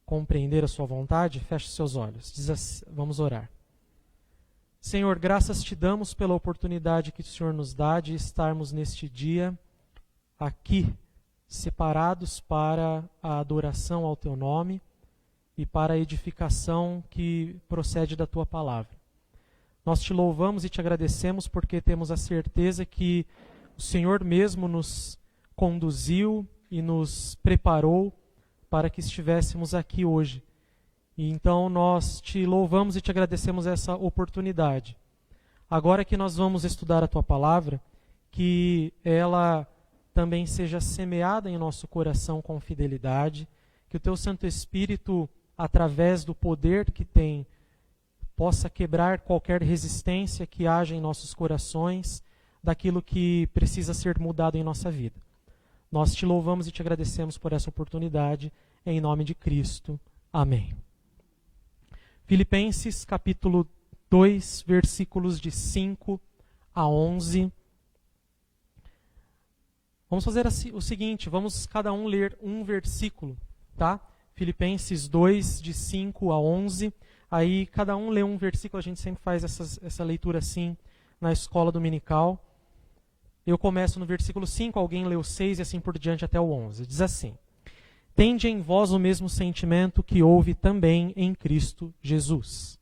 compreender a sua vontade, feche seus olhos. Diz assim, vamos orar. Senhor, graças te damos pela oportunidade que o Senhor nos dá de estarmos neste dia aqui, separados para a adoração ao teu nome e para a edificação que procede da tua palavra. Nós te louvamos e te agradecemos porque temos a certeza que o Senhor mesmo nos conduziu e nos preparou para que estivéssemos aqui hoje. E então nós te louvamos e te agradecemos essa oportunidade. Agora que nós vamos estudar a tua palavra, que ela também seja semeada em nosso coração com fidelidade, que o teu Santo Espírito, através do poder que tem, possa quebrar qualquer resistência que haja em nossos corações, daquilo que precisa ser mudado em nossa vida. Nós te louvamos e te agradecemos por essa oportunidade, em nome de Cristo. Amém. Filipenses capítulo 2, versículos de 5 a 11. Vamos fazer o seguinte, vamos cada um ler um versículo, tá? Filipenses 2, de 5 a 11. Aí cada um lê um versículo, a gente sempre faz essa leitura assim na escola dominical. Eu começo no versículo 5, alguém lê o 6 e assim por diante até o 11. Diz assim: Tende em vós o mesmo sentimento que houve também em Cristo Jesus.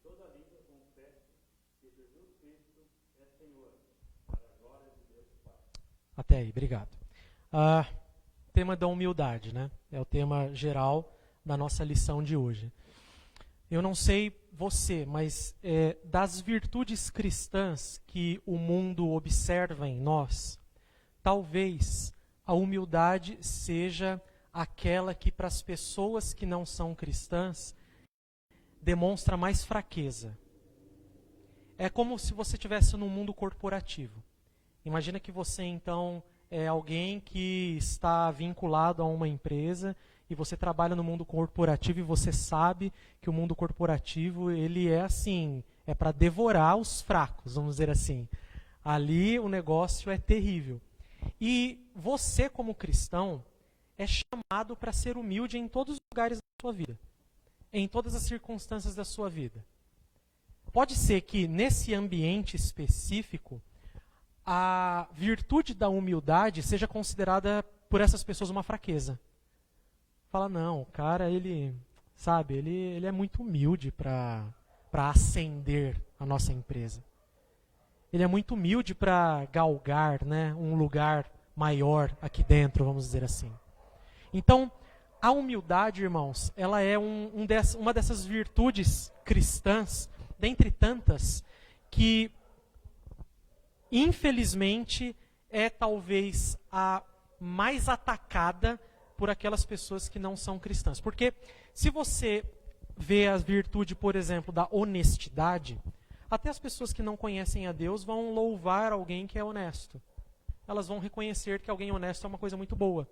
Toda língua confesse que Jesus Cristo é Senhor, para a glória de Deus Pai. Até aí, obrigado. Tema da humildade, né? É o tema geral da nossa lição de hoje. Eu não sei você, mas das virtudes cristãs que o mundo observa em nós, talvez a humildade seja aquela que para as pessoas que não são cristãs demonstra mais fraqueza. É como se você estivesse num mundo corporativo. Imagina que você, então, é alguém que está vinculado a uma empresa e você trabalha no mundo corporativo e você sabe que o mundo corporativo, ele é assim, é para devorar os fracos, vamos dizer assim. Ali o negócio é terrível. E você, como cristão, é chamado para ser humilde em todos os lugares da sua vida. Em todas as circunstâncias da sua vida. Pode ser que nesse ambiente específico, a virtude da humildade seja considerada por essas pessoas uma fraqueza. Fala, não, o cara, ele é muito humilde para ascender a nossa empresa. Ele é muito humilde para galgar, né, um lugar maior aqui dentro, vamos dizer assim. Então, a humildade, irmãos, ela é uma dessas virtudes cristãs, dentre tantas, que infelizmente é talvez a mais atacada por aquelas pessoas que não são cristãs. Porque se você vê a virtude, por exemplo, da honestidade, até as pessoas que não conhecem a Deus vão louvar alguém que é honesto. Elas vão reconhecer que alguém honesto é uma coisa muito boa.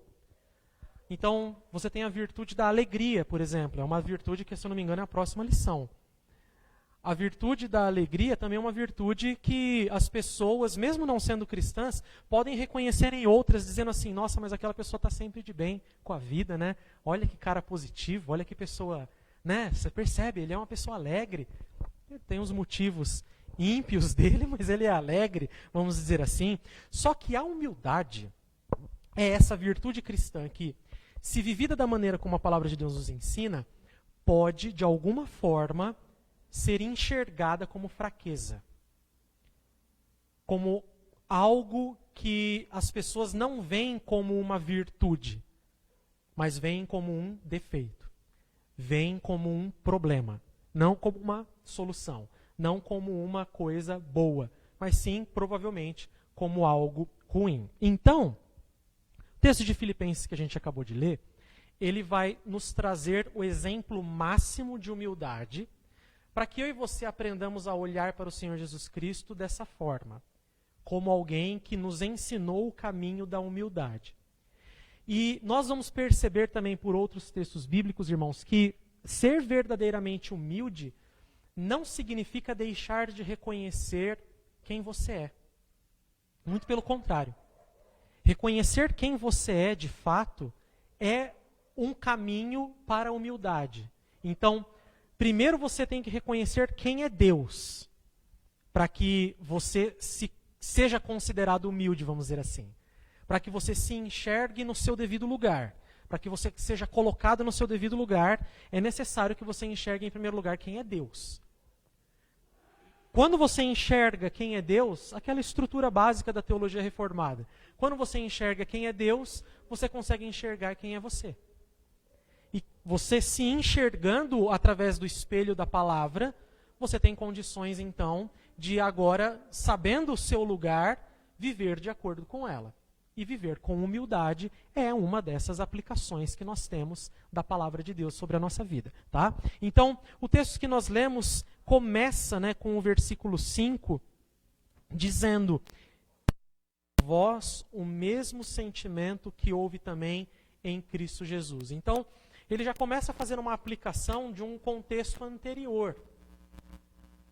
Então, você tem a virtude da alegria, por exemplo. É uma virtude que, se eu não me engano, é a próxima lição. A virtude da alegria também é uma virtude que as pessoas, mesmo não sendo cristãs, podem reconhecer em outras, dizendo assim, nossa, mas aquela pessoa está sempre de bem com a vida, né? Olha que cara positivo, olha que pessoa, né? Você percebe, ele é uma pessoa alegre. Ele tem os motivos ímpios dele, mas ele é alegre, vamos dizer assim. Só que a humildade é essa virtude cristã que, se vivida da maneira como a palavra de Deus nos ensina, pode, de alguma forma, ser enxergada como fraqueza. como algo que as pessoas não veem como uma virtude, mas veem como um defeito, veem como um problema, não como uma solução, não como uma coisa boa, mas sim, provavelmente, como algo ruim. Então, o texto de Filipenses que a gente acabou de ler, ele vai nos trazer o exemplo máximo de humildade, para que eu e você aprendamos a olhar para o Senhor Jesus Cristo dessa forma, como alguém que nos ensinou o caminho da humildade. E nós vamos perceber também por outros textos bíblicos, irmãos, que ser verdadeiramente humilde não significa deixar de reconhecer quem você é. Muito pelo contrário. Reconhecer quem você é, de fato, é um caminho para a humildade. Então, primeiro você tem que reconhecer quem é Deus, para que você seja considerado humilde, vamos dizer assim. Para que você se enxergue no seu devido lugar. Para que você seja colocado no seu devido lugar, é necessário que você enxergue em primeiro lugar quem é Deus. Quando você enxerga quem é Deus, aquela estrutura básica da teologia reformada. Quando você enxerga quem é Deus, você consegue enxergar quem é você. E você se enxergando através do espelho da palavra, você tem condições então de agora, sabendo o seu lugar, viver de acordo com ela. E viver com humildade é uma dessas aplicações que nós temos da palavra de Deus sobre a nossa vida. Tá? Então, o texto que nós lemos começa, com o versículo 5, dizendo: vós o mesmo sentimento que houve também em Cristo Jesus. Então, ele já começa a fazer uma aplicação de um contexto anterior.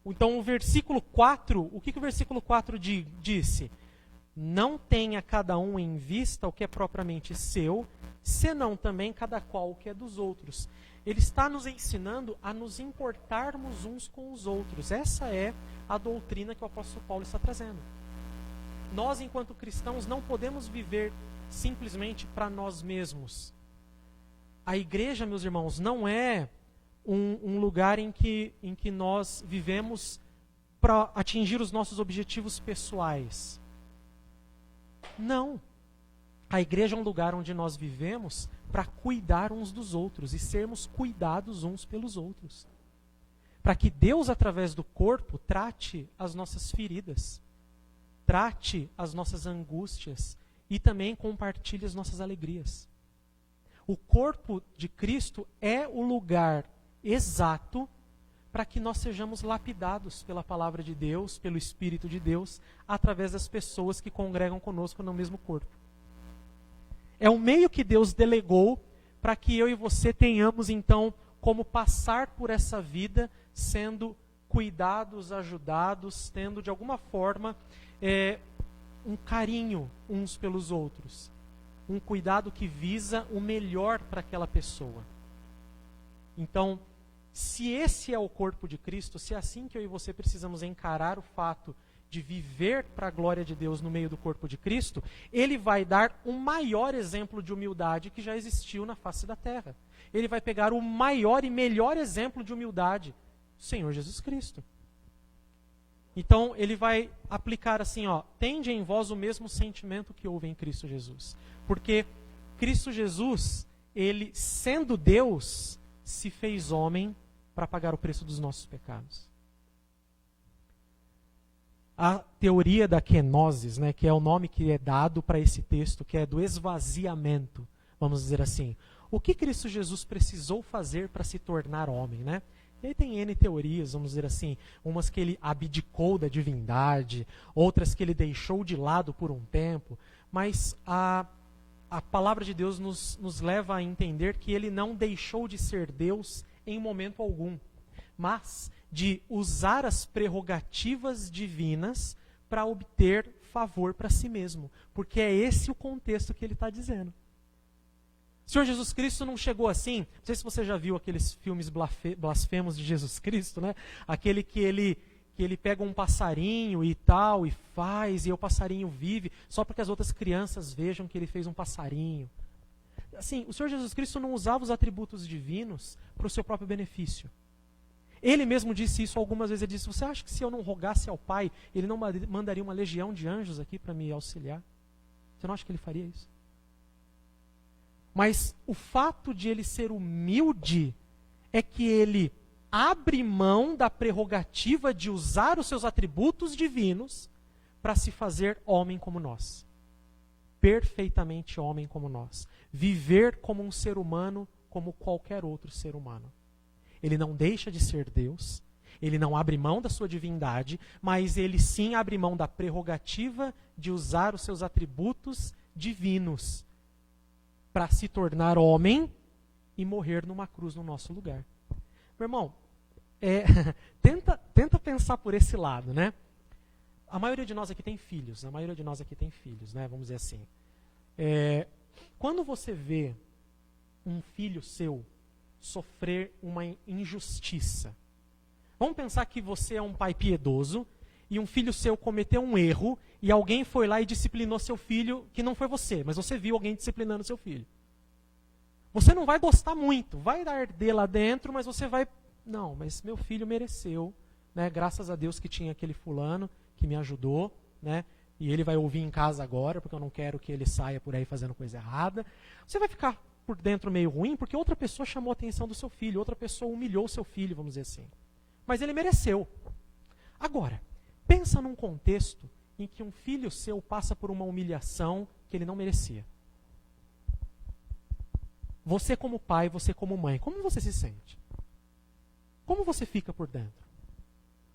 Então, o versículo 4, o que o versículo 4 disse? Não tenha cada um em vista o que é propriamente seu, senão também cada qual o que é dos outros. Ele está nos ensinando a nos importarmos uns com os outros. Essa é a doutrina que o apóstolo Paulo está trazendo. Nós, enquanto cristãos, não podemos viver simplesmente para nós mesmos. A igreja, meus irmãos, não é um lugar em que nós vivemos para atingir os nossos objetivos pessoais. Não. A igreja é um lugar onde nós vivemos para cuidar uns dos outros e sermos cuidados uns pelos outros. Para que Deus, através do corpo, trate as nossas feridas, trate as nossas angústias e também compartilhe as nossas alegrias. O corpo de Cristo é o lugar exato para que nós sejamos lapidados pela palavra de Deus, pelo Espírito de Deus, através das pessoas que congregam conosco no mesmo corpo. É o meio que Deus delegou para que eu e você tenhamos, então, como passar por essa vida sendo cuidados, ajudados, tendo, de alguma forma, um carinho uns pelos outros. Um cuidado que visa o melhor para aquela pessoa. Então, se esse é o corpo de Cristo, se é assim que eu e você precisamos encarar o fato de viver para a glória de Deus no meio do corpo de Cristo, ele vai dar o maior exemplo de humildade que já existiu na face da terra. Ele vai pegar o maior e melhor exemplo de humildade, o Senhor Jesus Cristo. Então, ele vai aplicar assim, tende em vós o mesmo sentimento que houve em Cristo Jesus. Porque Cristo Jesus, ele sendo Deus, se fez homem para pagar o preço dos nossos pecados. A teoria da kenosis, que é o nome que é dado para esse texto, que é do esvaziamento, vamos dizer assim. O que Cristo Jesus precisou fazer para se tornar homem, E aí tem N teorias, vamos dizer assim, umas que ele abdicou da divindade, outras que ele deixou de lado por um tempo, mas a palavra de Deus nos leva a entender que ele não deixou de ser Deus em momento algum, mas de usar as prerrogativas divinas para obter favor para si mesmo, porque é esse o contexto que ele está dizendo. O Senhor Jesus Cristo não chegou assim, não sei se você já viu aqueles filmes blasfemos de Jesus Cristo, Aquele que ele pega um passarinho e tal, e faz, e o passarinho vive, só para que as outras crianças vejam que ele fez um passarinho. Assim, o Senhor Jesus Cristo não usava os atributos divinos para o seu próprio benefício. Ele mesmo disse isso algumas vezes. Ele disse, você acha que se eu não rogasse ao Pai, Ele não mandaria uma legião de anjos aqui para me auxiliar? Você não acha que Ele faria isso? Mas o fato de Ele ser humilde é que Ele abre mão da prerrogativa de usar os seus atributos divinos para se fazer homem como nós. Perfeitamente homem como nós. Viver como um ser humano, como qualquer outro ser humano. Ele não deixa de ser Deus, ele não abre mão da sua divindade, mas ele sim abre mão da prerrogativa de usar os seus atributos divinos para se tornar homem e morrer numa cruz no nosso lugar. Meu irmão, tenta pensar por esse lado, né? A maioria de nós aqui tem filhos, né? Vamos dizer assim. Quando você vê um filho seu sofrer uma injustiça, vamos pensar que você é um pai piedoso e um filho seu cometeu um erro e alguém foi lá e disciplinou seu filho, que não foi você, mas você viu alguém disciplinando seu filho. Você não vai gostar muito, vai arder lá dentro, mas você vai... Não, mas meu filho mereceu, né? Graças a Deus que tinha aquele fulano que me ajudou, né? E ele vai ouvir em casa agora, porque eu não quero que ele saia por aí fazendo coisa errada. Você vai ficar por dentro meio ruim, porque outra pessoa chamou a atenção do seu filho, outra pessoa humilhou seu filho, vamos dizer assim. Mas ele mereceu. Agora, pensa num contexto em que um filho seu passa por uma humilhação que ele não merecia. Você como pai, você como mãe, como você se sente? Como você fica por dentro?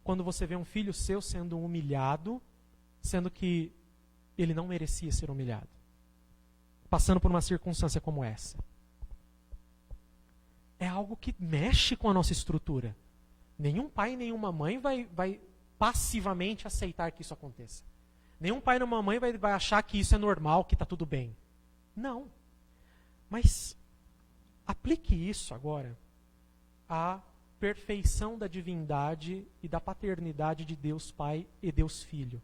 Quando você vê um filho seu sendo humilhado, sendo que ele não merecia ser humilhado. Passando por uma circunstância como essa. É algo que mexe com a nossa estrutura. Nenhum pai e nenhuma mãe vai passivamente aceitar que isso aconteça. Nenhum pai e nenhuma mãe vai achar que isso é normal, que está tudo bem. Não. Mas aplique isso agora à perfeição da divindade e da paternidade de Deus Pai e Deus Filho.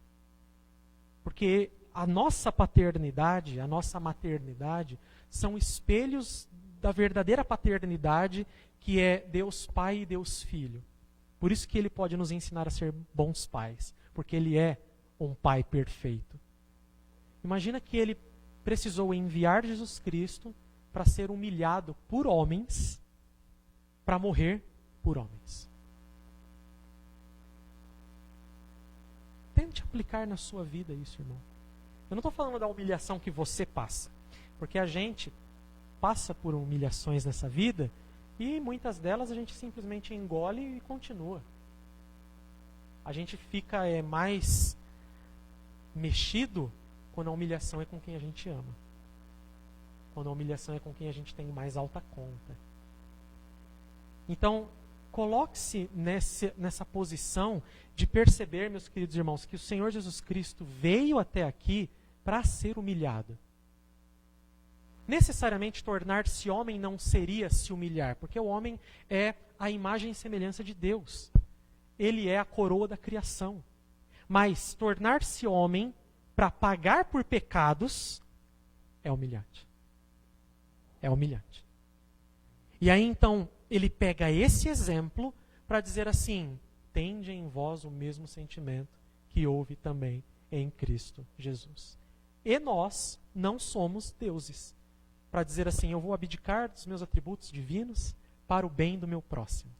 Porque a nossa paternidade, a nossa maternidade, são espelhos da verdadeira paternidade, que é Deus Pai e Deus Filho. Por isso que Ele pode nos ensinar a ser bons pais, porque Ele é um Pai perfeito. Imagina que Ele precisou enviar Jesus Cristo para ser humilhado por homens, para morrer por homens. Tente aplicar na sua vida isso, irmão. Eu não estou falando da humilhação que você passa, porque a gente passa por humilhações nessa vida e muitas delas a gente simplesmente engole e continua. A gente fica mais mexido quando a humilhação é com quem a gente ama. Quando a humilhação é com quem a gente tem mais alta conta. Então, coloque-se nessa posição de perceber, meus queridos irmãos, que o Senhor Jesus Cristo veio até aqui para ser humilhado. Necessariamente tornar-se homem não seria se humilhar, porque o homem é a imagem e semelhança de Deus. Ele é a coroa da criação. Mas tornar-se homem para pagar por pecados é humilhante. É humilhante. E aí então ele pega esse exemplo para dizer assim: tende em vós o mesmo sentimento que houve também em Cristo Jesus. E nós não somos deuses. Para dizer assim, eu vou abdicar dos meus atributos divinos para o bem do meu próximo.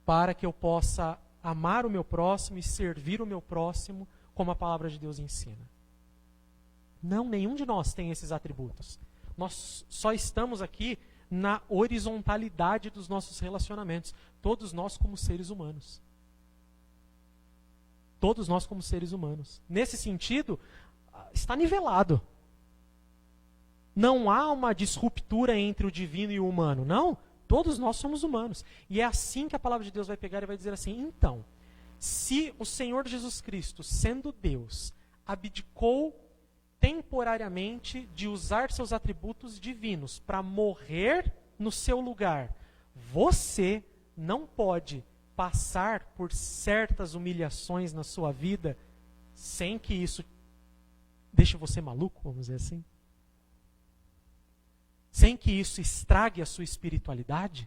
Para que eu possa amar o meu próximo e servir o meu próximo como a palavra de Deus ensina. Não, nenhum de nós tem esses atributos. Nós só estamos aqui na horizontalidade dos nossos relacionamentos. Todos nós como seres humanos. Todos nós como seres humanos. Nesse sentido, está nivelado. Não há uma disruptura entre o divino e o humano. Não, todos nós somos humanos. E é assim que a palavra de Deus vai pegar e vai dizer assim: então, se o Senhor Jesus Cristo, sendo Deus, abdicou temporariamente de usar seus atributos divinos para morrer no seu lugar, você não pode passar por certas humilhações na sua vida sem que isso deixe você maluco, vamos dizer assim? Sem que isso estrague a sua espiritualidade?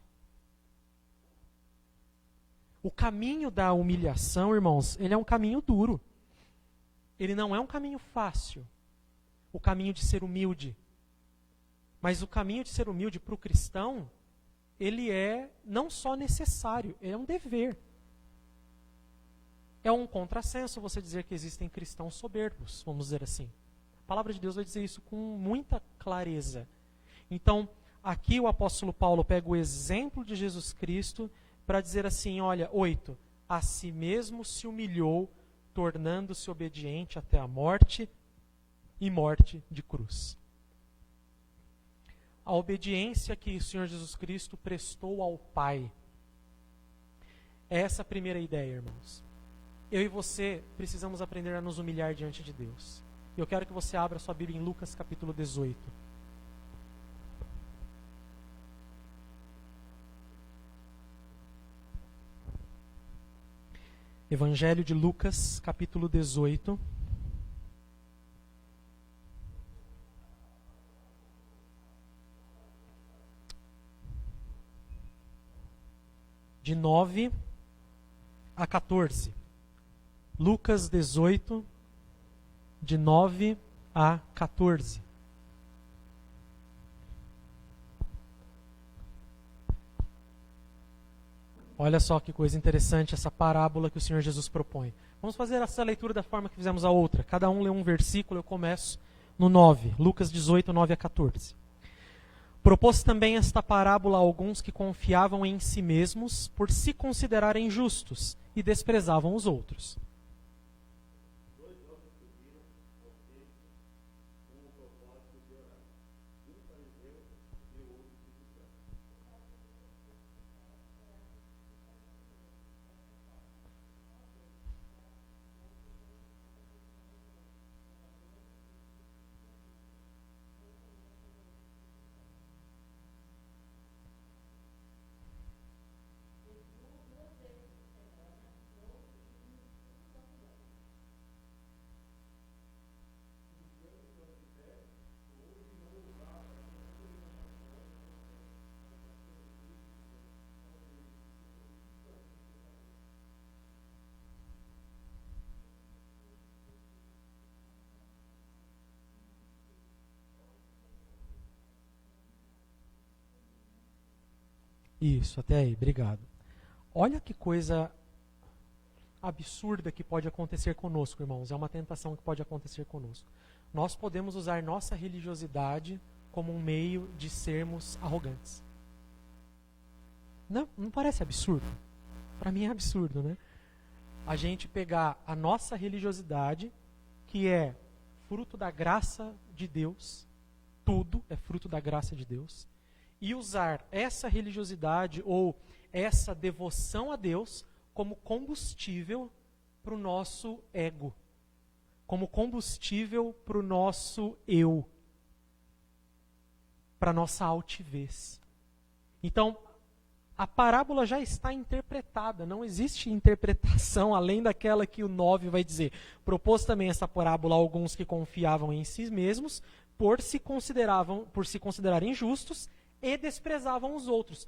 O caminho da humilhação, irmãos, ele é um caminho duro. Ele não é um caminho fácil. O caminho de ser humilde. Mas o caminho de ser humilde para o cristão, ele é não só necessário, é um dever. É um contrassenso você dizer que existem cristãos soberbos, vamos dizer assim. A palavra de Deus vai dizer isso com muita clareza. Então, aqui o apóstolo Paulo pega o exemplo de Jesus Cristo para dizer assim, olha, 8, a si mesmo se humilhou, tornando-se obediente até a morte e morte de cruz. A obediência que o Senhor Jesus Cristo prestou ao Pai. É essa a primeira ideia, irmãos. Eu e você precisamos aprender a nos humilhar diante de Deus. Eu quero que você abra sua Bíblia em Lucas capítulo 18. Evangelho de Lucas, capítulo 18. De 9 a 14. Lucas 18, de 9 a 14. Olha só que coisa interessante essa parábola que o Senhor Jesus propõe. Vamos fazer essa leitura da forma que fizemos a outra. Cada um lê um versículo, eu começo no 9. Lucas 18, 9 a 14. Propôs também esta parábola a alguns que confiavam em si mesmos por se considerarem justos e desprezavam os outros. Isso, até aí, obrigado. Olha que coisa absurda que pode acontecer conosco, irmãos. É uma tentação que pode acontecer conosco. Nós podemos usar nossa religiosidade como um meio de sermos arrogantes. Não parece absurdo? Para mim é absurdo, né? A gente pegar a nossa religiosidade, que é fruto da graça de Deus, tudo é fruto da graça de Deus, e usar essa religiosidade ou essa devoção a Deus como combustível para o nosso ego, como combustível para o nosso eu, para a nossa altivez. Então, a parábola já está interpretada, não existe interpretação além daquela que o 9 vai dizer. Propôs também essa parábola a alguns que confiavam em si mesmos por se considerarem justos e desprezavam os outros.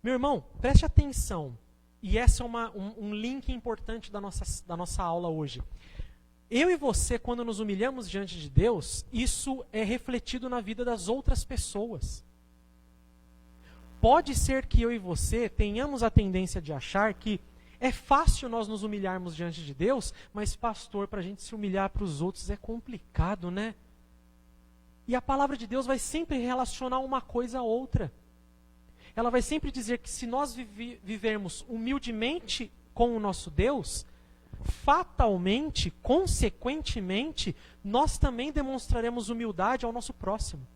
Meu irmão, preste atenção, e esse é um link importante da nossa aula hoje. Eu e você, quando nos humilhamos diante de Deus, isso é refletido na vida das outras pessoas. Pode ser que eu e você tenhamos a tendência de achar que é fácil nós nos humilharmos diante de Deus, mas pastor, para a gente se humilhar para os outros é complicado, né? E a palavra de Deus vai sempre relacionar uma coisa a outra. Ela vai sempre dizer que se nós vivermos humildemente com o nosso Deus, fatalmente, consequentemente, nós também demonstraremos humildade ao nosso próximo.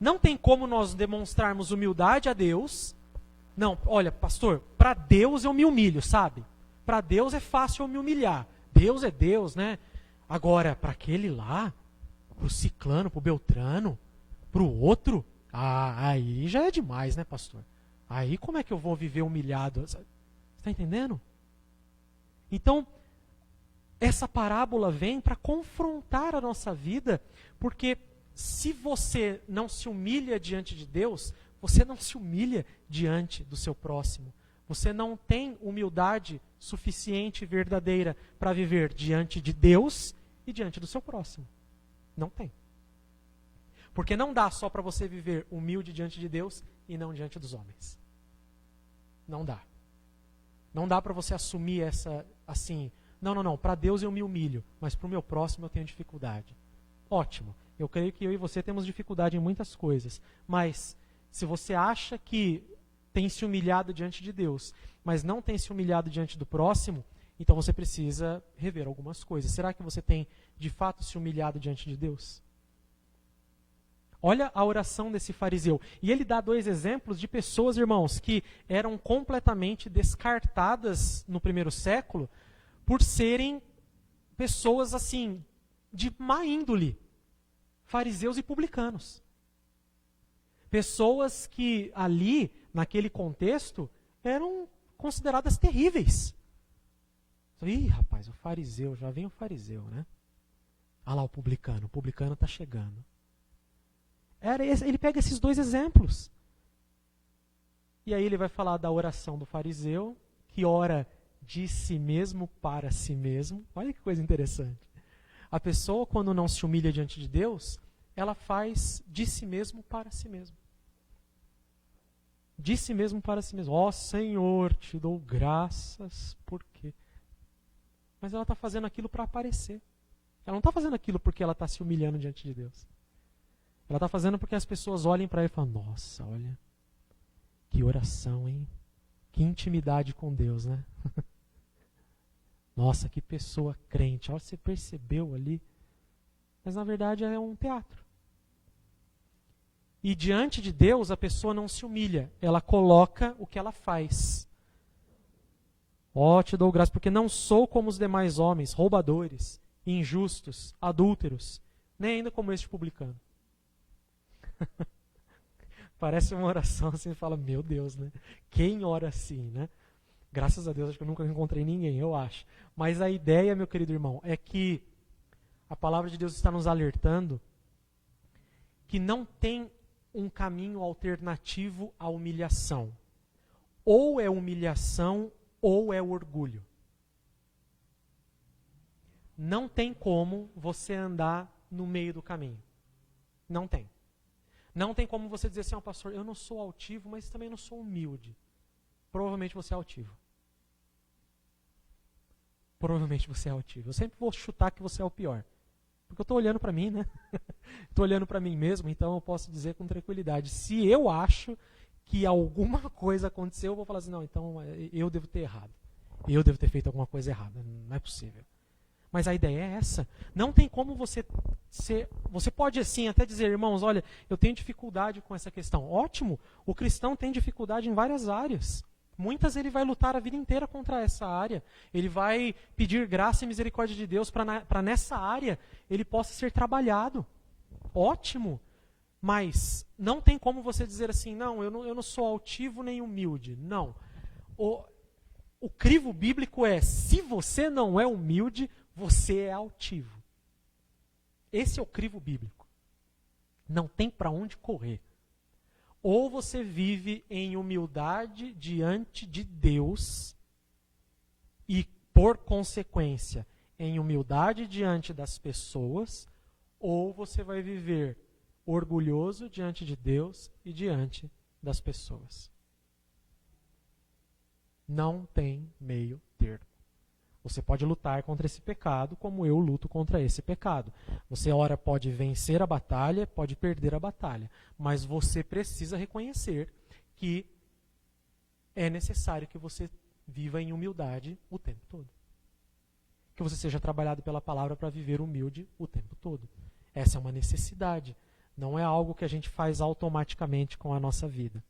Não tem como nós demonstrarmos humildade a Deus. Não, olha, pastor, para Deus eu me humilho, sabe? Para Deus é fácil eu me humilhar. Deus é Deus, né? Agora, para aquele lá, para o ciclano, para o beltrano, para o outro, aí já é demais, né, pastor? Aí como é que eu vou viver humilhado? Você está entendendo? Então, essa parábola vem para confrontar a nossa vida, porque se você não se humilha diante de Deus, você não se humilha diante do seu próximo. você não tem humildade suficiente e verdadeira para viver diante de Deus e diante do seu próximo. Não tem. Porque não dá só para você viver humilde diante de Deus e não diante dos homens. Não dá. Não dá para você assumir essa, assim, não, para Deus eu me humilho, mas para o meu próximo eu tenho dificuldade. Ótimo, eu creio que eu e você temos dificuldade em muitas coisas, mas se você acha que tem se humilhado diante de Deus, mas não tem se humilhado diante do próximo, então você precisa rever algumas coisas. Será que você tem, de fato, se humilhado diante de Deus? Olha a oração desse fariseu. E ele dá 2 exemplos de pessoas, irmãos, que eram completamente descartadas no primeiro século por serem pessoas, assim, de má índole. Fariseus e publicanos. Pessoas que ali, naquele contexto, eram consideradas terríveis. Ih, rapaz, o fariseu, já vem o fariseu, né? Ah lá o publicano está chegando. Ele pega esses 2 exemplos. E aí ele vai falar da oração do fariseu, que ora de si mesmo para si mesmo. Olha que coisa interessante. A pessoa, quando não se humilha diante de Deus, ela faz de si mesmo para si mesmo. De si mesmo para si mesmo. Ó Senhor, te dou graças, por quê? Mas ela está fazendo aquilo para aparecer. Ela não está fazendo aquilo porque ela está se humilhando diante de Deus. Ela está fazendo porque as pessoas olhem para ela e falam, nossa, olha, que oração, hein? Que intimidade com Deus, né? Nossa, que pessoa crente. Olha, você percebeu ali. Mas na verdade é um teatro. E diante de Deus a pessoa não se humilha. Ela coloca o que ela faz. Ó, te dou graça, porque não sou como os demais homens, roubadores, injustos, adúlteros, nem ainda como este publicano. Parece uma oração assim, você fala, meu Deus, né? Quem ora assim, né? Graças a Deus, acho que eu nunca encontrei ninguém, eu acho. Mas a ideia, meu querido irmão, é que a palavra de Deus está nos alertando que não tem um caminho alternativo à humilhação. Ou é humilhação, ou é orgulho. Não tem como você andar no meio do caminho. Não tem. Não tem como você dizer assim, pastor, eu não sou altivo, mas também não sou humilde. Provavelmente você é altivo. Provavelmente você é altivo. Eu sempre vou chutar que você é o pior. Porque eu estou olhando para mim, né? Estou olhando para mim mesmo, então eu posso dizer com tranquilidade. Se eu acho que alguma coisa aconteceu, eu vou falar assim, não, então eu devo ter errado. Eu devo ter feito alguma coisa errada. Não é possível. Mas a ideia é essa. Não tem como você ser... Você pode, assim, até dizer, irmãos, olha, eu tenho dificuldade com essa questão. Ótimo, o cristão tem dificuldade em várias áreas. Muitas ele vai lutar a vida inteira contra essa área. Ele vai pedir graça e misericórdia de Deus para nessa área ele possa ser trabalhado. Ótimo. Mas não tem como você dizer assim, não, eu não sou altivo nem humilde. Não. O crivo bíblico é, se você não é humilde, você é altivo. Esse é o crivo bíblico. Não tem para onde correr. Ou você vive em humildade diante de Deus e, por consequência, em humildade diante das pessoas, ou você vai viver orgulhoso diante de Deus e diante das pessoas. Não tem meio termo. Você pode lutar contra esse pecado como eu luto contra esse pecado. Você, ora, pode vencer a batalha, pode perder a batalha. Mas você precisa reconhecer que é necessário que você viva em humildade o tempo todo. Que você seja trabalhado pela palavra para viver humilde o tempo todo. Essa é uma necessidade. Não é algo que a gente faz automaticamente com a nossa vida.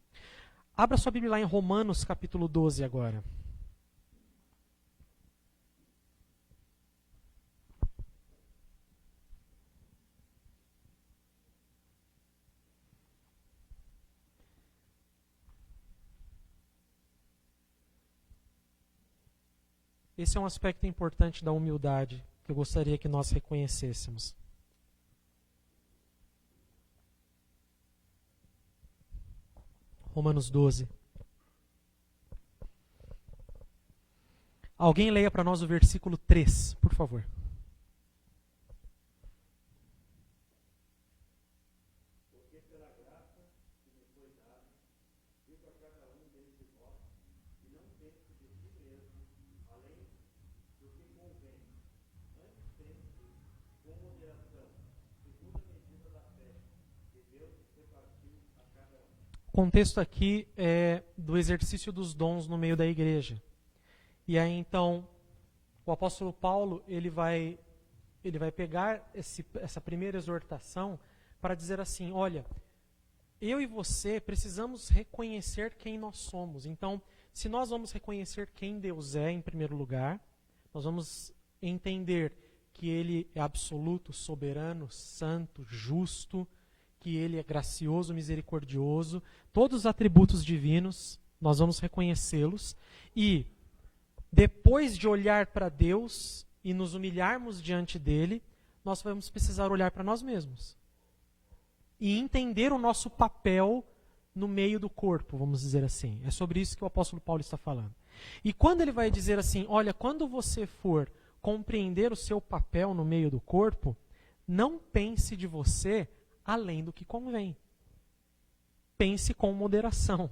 Abra sua Bíblia lá em Romanos capítulo 12 agora. Esse é um aspecto importante da humildade que eu gostaria que nós reconhecêssemos. Romanos 12. Alguém leia para nós o versículo 3, por favor. Porque pela graça que me foi dada, digo a cada um dentre vós, que não pense de si mesmo, além do que convém. Antes pense com moderação, segundo a medida da fé, que Deus repartiu a cada um. O contexto aqui é do exercício dos dons no meio da igreja. E aí, então, o apóstolo Paulo, ele vai pegar essa primeira exortação para dizer assim, olha, eu e você precisamos reconhecer quem nós somos. Então, se nós vamos reconhecer quem Deus é, em primeiro lugar, nós vamos entender que Ele é absoluto, soberano, santo, justo, que Ele é gracioso, misericordioso, todos os atributos divinos, nós vamos reconhecê-los e depois de olhar para Deus e nos humilharmos diante dele, nós vamos precisar olhar para nós mesmos. E entender o nosso papel no meio do corpo, vamos dizer assim. É sobre isso que o apóstolo Paulo está falando. E quando ele vai dizer assim, olha, quando você for compreender o seu papel no meio do corpo, não pense de você além do que convém. Pense com moderação.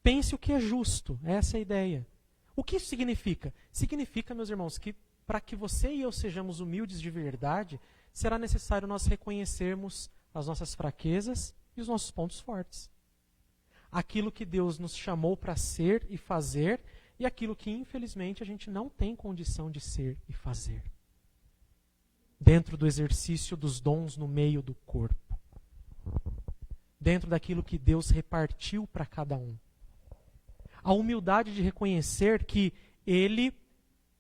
Pense o que é justo, essa é a ideia. O que isso significa? Significa, meus irmãos, que para que você e eu sejamos humildes de verdade, será necessário nós reconhecermos as nossas fraquezas e os nossos pontos fortes. Aquilo que Deus nos chamou para ser e fazer e aquilo que, infelizmente, a gente não tem condição de ser e fazer. Dentro do exercício dos dons no meio do corpo. Dentro daquilo que Deus repartiu para cada um. A humildade de reconhecer que Ele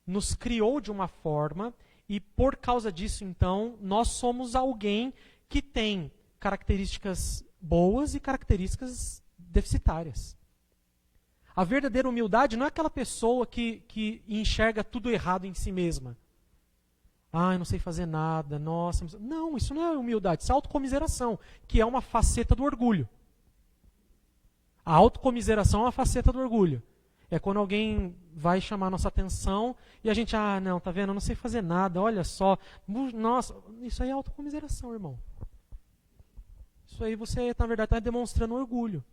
nos criou de uma forma e por causa disso, então, nós somos alguém que tem características boas e características deficitárias. A verdadeira humildade não é aquela pessoa que enxerga tudo errado em si mesma. Ah, eu não sei fazer nada, nossa... Não, isso não é humildade, isso é autocomiseração, que é uma faceta do orgulho. A autocomiseração é uma faceta do orgulho. É quando alguém vai chamar a nossa atenção e a gente, não, tá vendo, eu não sei fazer nada, olha só. Nossa, isso aí é autocomiseração, irmão. Isso aí você, na verdade, está demonstrando orgulho.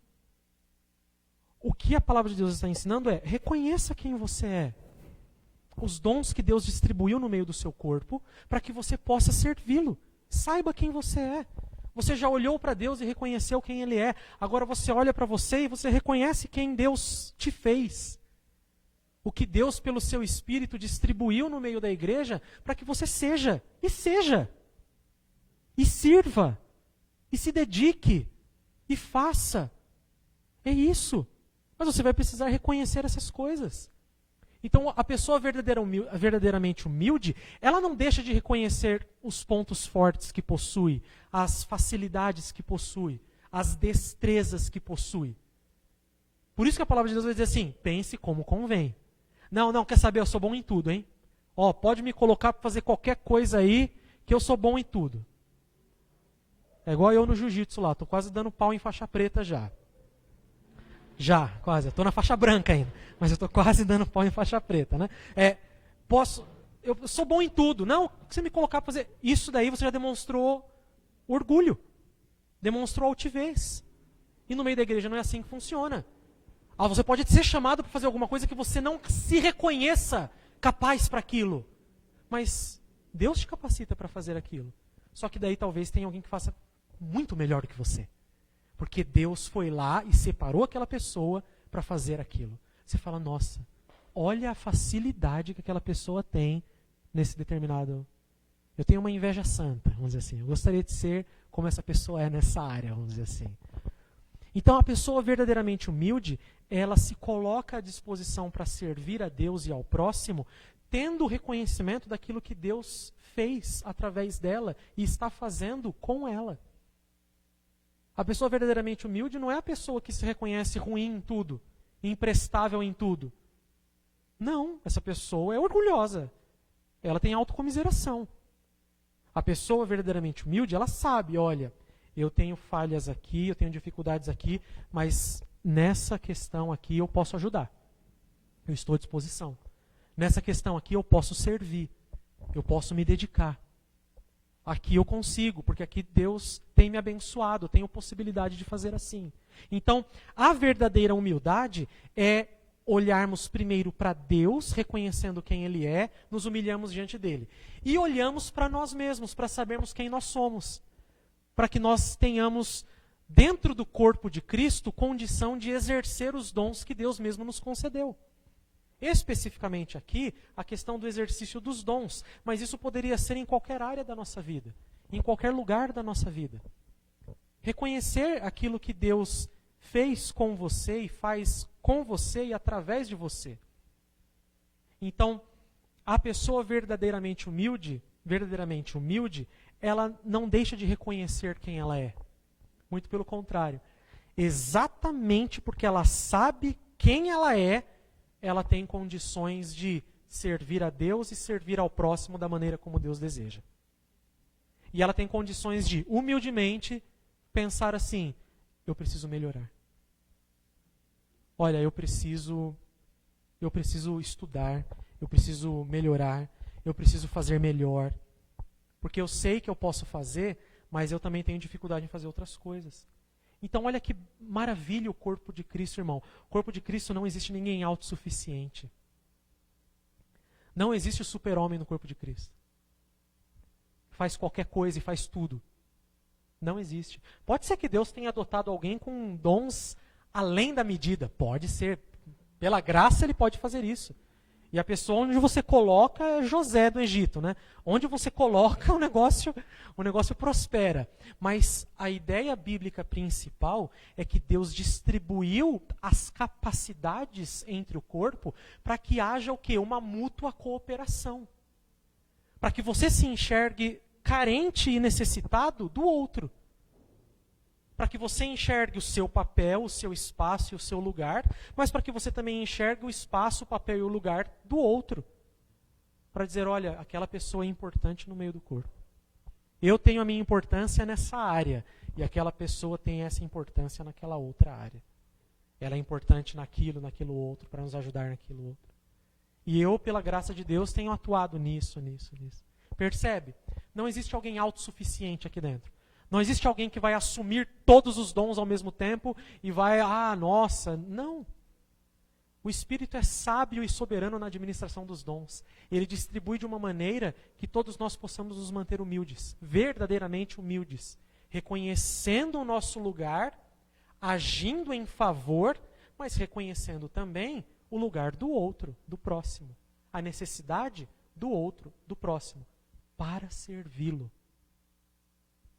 O que a palavra de Deus está ensinando é, reconheça quem você é. Os dons que Deus distribuiu no meio do seu corpo, para que você possa servi-lo. Saiba quem você é. Você já olhou para Deus e reconheceu quem Ele é. Agora você olha para você e você reconhece quem Deus te fez. O que Deus, pelo seu Espírito, distribuiu no meio da igreja para que você seja. E seja. E sirva. E se dedique. E faça. É isso. Mas você vai precisar reconhecer essas coisas. Então, a pessoa verdadeiramente humilde, ela não deixa de reconhecer os pontos fortes que possui, as facilidades que possui, as destrezas que possui. Por isso que a palavra de Deus vai dizer assim, pense como convém. Não, quer saber, eu sou bom em tudo, hein? Pode me colocar para fazer qualquer coisa aí, que eu sou bom em tudo. É igual eu no jiu-jitsu lá, estou quase dando pau em faixa preta já. Já, quase. Eu estou na faixa branca ainda, mas eu estou quase dando pau em faixa preta, né? Eu sou bom em tudo. Não, você me colocar para fazer isso daí, você já demonstrou orgulho, demonstrou altivez. E no meio da igreja não é assim que funciona. Você pode ser chamado para fazer alguma coisa que você não se reconheça capaz para aquilo, mas Deus te capacita para fazer aquilo. Só que daí talvez tenha alguém que faça muito melhor do que você. Porque Deus foi lá e separou aquela pessoa para fazer aquilo. Você fala, nossa, olha a facilidade que aquela pessoa tem nesse determinado... Eu tenho uma inveja santa, vamos dizer assim. Eu gostaria de ser como essa pessoa é nessa área, vamos dizer assim. Então, a pessoa verdadeiramente humilde, ela se coloca à disposição para servir a Deus e ao próximo, tendo o reconhecimento daquilo que Deus fez através dela e está fazendo com ela. A pessoa verdadeiramente humilde não é a pessoa que se reconhece ruim em tudo, imprestável em tudo. Não, essa pessoa é orgulhosa. Ela tem autocomiseração. A pessoa verdadeiramente humilde, ela sabe, olha, eu tenho falhas aqui, eu tenho dificuldades aqui, mas nessa questão aqui eu posso ajudar. Eu estou à disposição. Nessa questão aqui eu posso servir, eu posso me dedicar. Aqui eu consigo, porque aqui Deus tem me abençoado, eu tenho possibilidade de fazer assim. Então, a verdadeira humildade é olharmos primeiro para Deus, reconhecendo quem Ele é, nos humilhamos diante dEle. E olhamos para nós mesmos, para sabermos quem nós somos. Para que nós tenhamos, dentro do corpo de Cristo, condição de exercer os dons que Deus mesmo nos concedeu. Especificamente aqui, a questão do exercício dos dons, mas isso poderia ser em qualquer área da nossa vida, em qualquer lugar da nossa vida. Reconhecer aquilo que Deus fez com você e faz com você e através de você. Então, a pessoa verdadeiramente humilde, ela não deixa de reconhecer quem ela é. Muito pelo contrário. Exatamente porque ela sabe quem ela é, ela tem condições de servir a Deus e servir ao próximo da maneira como Deus deseja. E ela tem condições de, humildemente, pensar assim: eu preciso melhorar. Olha, eu preciso estudar, eu preciso melhorar, eu preciso fazer melhor. Porque eu sei que eu posso fazer, mas eu também tenho dificuldade em fazer outras coisas. Então olha que maravilha o corpo de Cristo, irmão. O corpo de Cristo não existe ninguém autossuficiente. Não existe o super-homem no corpo de Cristo. Faz qualquer coisa e faz tudo. Não existe. Pode ser que Deus tenha adotado alguém com dons além da medida. Pode ser. Pela graça Ele pode fazer isso. E a pessoa onde você coloca é José do Egito, né? Onde você coloca o negócio prospera. Mas a ideia bíblica principal é que Deus distribuiu as capacidades entre o corpo para que haja o quê? Uma mútua cooperação. Para que você se enxergue carente e necessitado do outro. Para que você enxergue o seu papel, o seu espaço e o seu lugar, mas para que você também enxergue o espaço, o papel e o lugar do outro. Para dizer, olha, aquela pessoa é importante no meio do corpo. Eu tenho a minha importância nessa área, e aquela pessoa tem essa importância naquela outra área. Ela é importante naquilo outro, para nos ajudar naquilo outro. E eu, pela graça de Deus, tenho atuado nisso. Percebe? Não existe alguém autossuficiente aqui dentro. Não existe alguém que vai assumir todos os dons ao mesmo tempo e vai, não. O Espírito é sábio e soberano na administração dos dons. Ele distribui de uma maneira que todos nós possamos nos manter humildes, verdadeiramente humildes, reconhecendo o nosso lugar, agindo em favor, mas reconhecendo também o lugar do outro, do próximo, a necessidade do outro, do próximo, para servi-lo.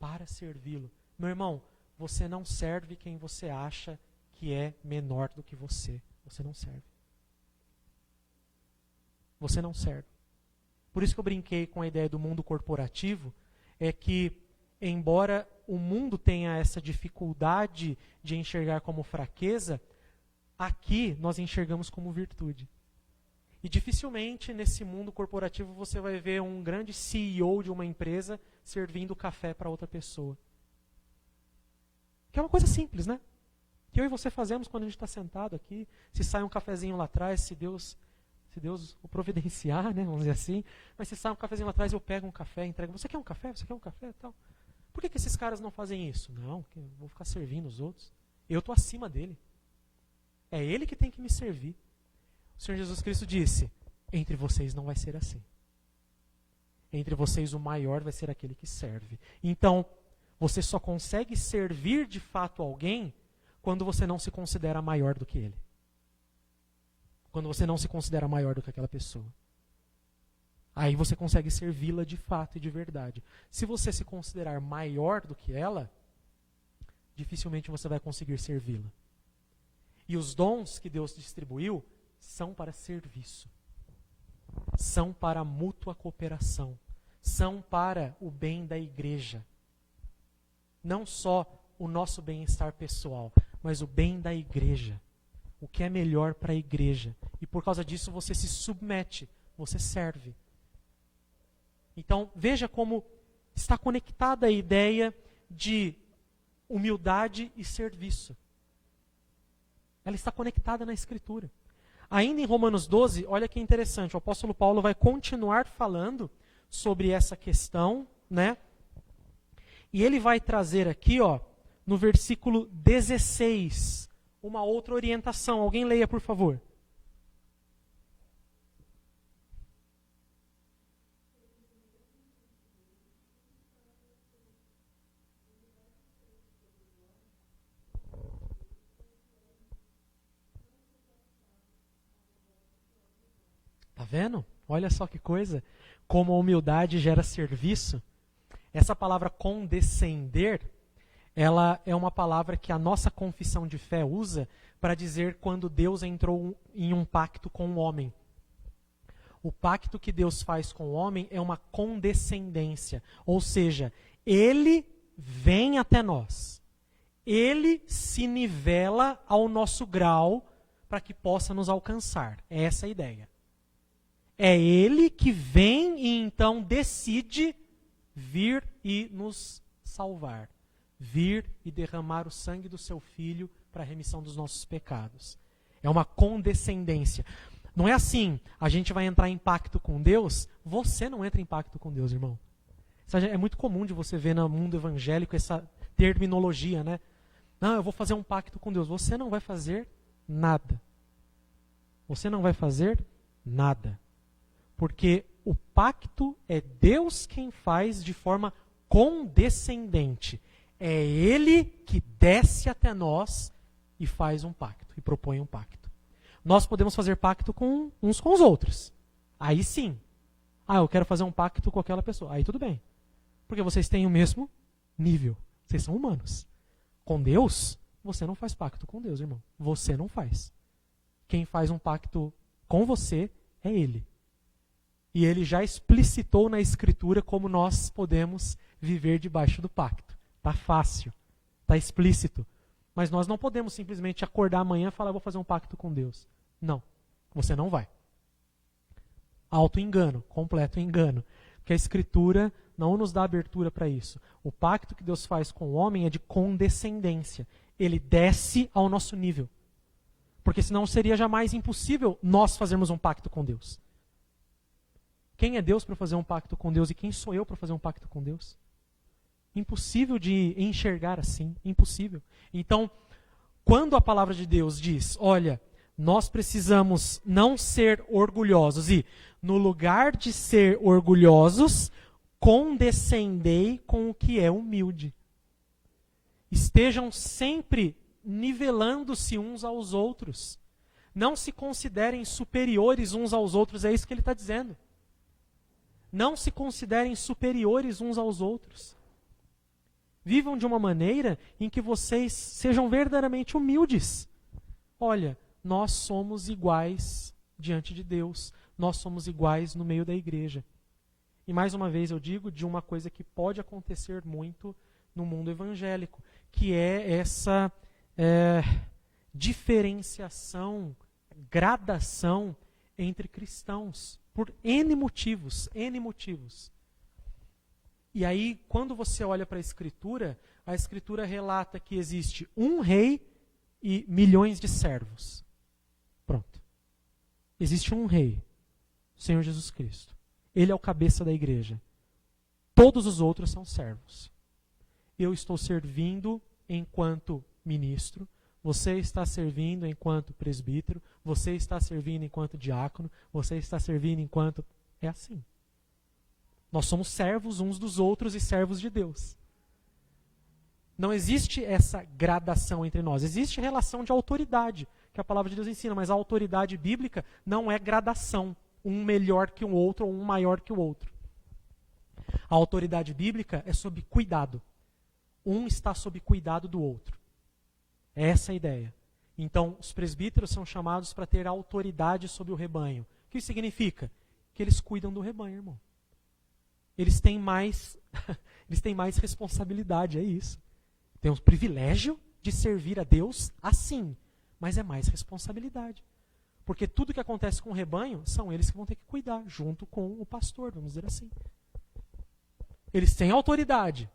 Para servi-lo. Meu irmão, você não serve quem você acha que é menor do que você. Você não serve. Você não serve. Por isso que eu brinquei com a ideia do mundo corporativo, é que, embora o mundo tenha essa dificuldade de enxergar como fraqueza, aqui nós enxergamos como virtude. E dificilmente nesse mundo corporativo você vai ver um grande CEO de uma empresa servindo café para outra pessoa. Que é uma coisa simples, né? Que eu e você fazemos quando a gente está sentado aqui. Se sai um cafezinho lá atrás, se Deus o providenciar, né? Vamos dizer assim. Mas se sai um cafezinho lá atrás, eu pego um café e entrego. Você quer um café? Você quer um café? Tal. Por que esses caras não fazem isso? Não, eu vou ficar servindo os outros. Eu estou acima dele. É ele que tem que me servir. O Senhor Jesus Cristo disse, entre vocês não vai ser assim. Entre vocês o maior vai ser aquele que serve. Então, você só consegue servir de fato alguém quando você não se considera maior do que ele. Quando você não se considera maior do que aquela pessoa. Aí você consegue servi-la de fato e de verdade. Se você se considerar maior do que ela, dificilmente você vai conseguir servi-la. E os dons que Deus distribuiu são para serviço, são para mútua cooperação, são para o bem da igreja. Não só o nosso bem-estar pessoal, mas o bem da igreja. O que é melhor para a igreja. E por causa disso você se submete, você serve. Então veja como está conectada a ideia de humildade e serviço. Ela está conectada na Escritura. Ainda em Romanos 12, olha que interessante, o apóstolo Paulo vai continuar falando sobre essa questão, né? E ele vai trazer aqui, ó, no versículo 16, uma outra orientação. Alguém leia, por favor. Tá vendo? Olha só que coisa. Como a humildade gera serviço. Essa palavra condescender, ela é uma palavra que a nossa confissão de fé usa para dizer quando Deus entrou em um pacto com o homem. O pacto que Deus faz com o homem é uma condescendência. Ou seja, ele vem até nós. Ele se nivela ao nosso grau para que possa nos alcançar. É essa a ideia. É ele que vem e então decide vir e nos salvar. Vir e derramar o sangue do seu Filho para a remissão dos nossos pecados. É uma condescendência. Não é assim, a gente vai entrar em pacto com Deus. Você não entra em pacto com Deus, irmão. É muito comum de você ver no mundo evangélico essa terminologia, né? Não, eu vou fazer um pacto com Deus. Você não vai fazer nada. Você não vai fazer nada. Porque o pacto é Deus quem faz de forma condescendente. É Ele que desce até nós e faz um pacto, e propõe um pacto. Nós podemos fazer pacto com uns com os outros. Aí sim. Eu quero fazer um pacto com aquela pessoa. Aí tudo bem. Porque vocês têm o mesmo nível. Vocês são humanos. Com Deus, você não faz pacto com Deus, irmão. Você não faz. Quem faz um pacto com você é Ele. E Ele já explicitou na Escritura como nós podemos viver debaixo do pacto. Está fácil. Está explícito. Mas nós não podemos simplesmente acordar amanhã e falar, vou fazer um pacto com Deus. Não. Você não vai. Auto-engano. Completo engano. Porque a Escritura não nos dá abertura para isso. O pacto que Deus faz com o homem é de condescendência. Ele desce ao nosso nível. Porque senão seria jamais impossível nós fazermos um pacto com Deus. Quem é Deus para fazer um pacto com Deus e quem sou eu para fazer um pacto com Deus? Impossível de enxergar assim, impossível. Então, quando a palavra de Deus diz, olha, nós precisamos não ser orgulhosos e, no lugar de ser orgulhosos, condescendei com o que é humilde. Estejam sempre nivelando-se uns aos outros. Não se considerem superiores uns aos outros, é isso que ele está dizendo. Não se considerem superiores uns aos outros. Vivam de uma maneira em que vocês sejam verdadeiramente humildes. Olha, nós somos iguais diante de Deus. Nós somos iguais no meio da igreja. E mais uma vez eu digo de uma coisa que pode acontecer muito no mundo evangélico, que é essa diferenciação, gradação entre cristãos. Por N motivos, N motivos. E aí, quando você olha para a Escritura relata que existe um rei e milhões de servos. Pronto. Existe um rei, o Senhor Jesus Cristo. Ele é o cabeça da igreja. Todos os outros são servos. Eu estou servindo enquanto ministro, você está servindo enquanto presbítero, você está servindo enquanto diácono, você está servindo enquanto... É assim. Nós somos servos uns dos outros e servos de Deus. Não existe essa gradação entre nós. Existe relação de autoridade, que a palavra de Deus ensina, mas a autoridade bíblica não é gradação. Um melhor que o outro ou um maior que o outro. A autoridade bíblica é sob cuidado. Um está sob cuidado do outro. É essa a ideia. Então, os presbíteros são chamados para ter autoridade sobre o rebanho. O que isso significa? Que eles cuidam do rebanho, irmão. Eles têm mais responsabilidade, é isso. Tem o privilégio de servir a Deus assim, mas é mais responsabilidade. Porque tudo que acontece com o rebanho, são eles que vão ter que cuidar, junto com o pastor, vamos dizer assim. Eles têm autoridade.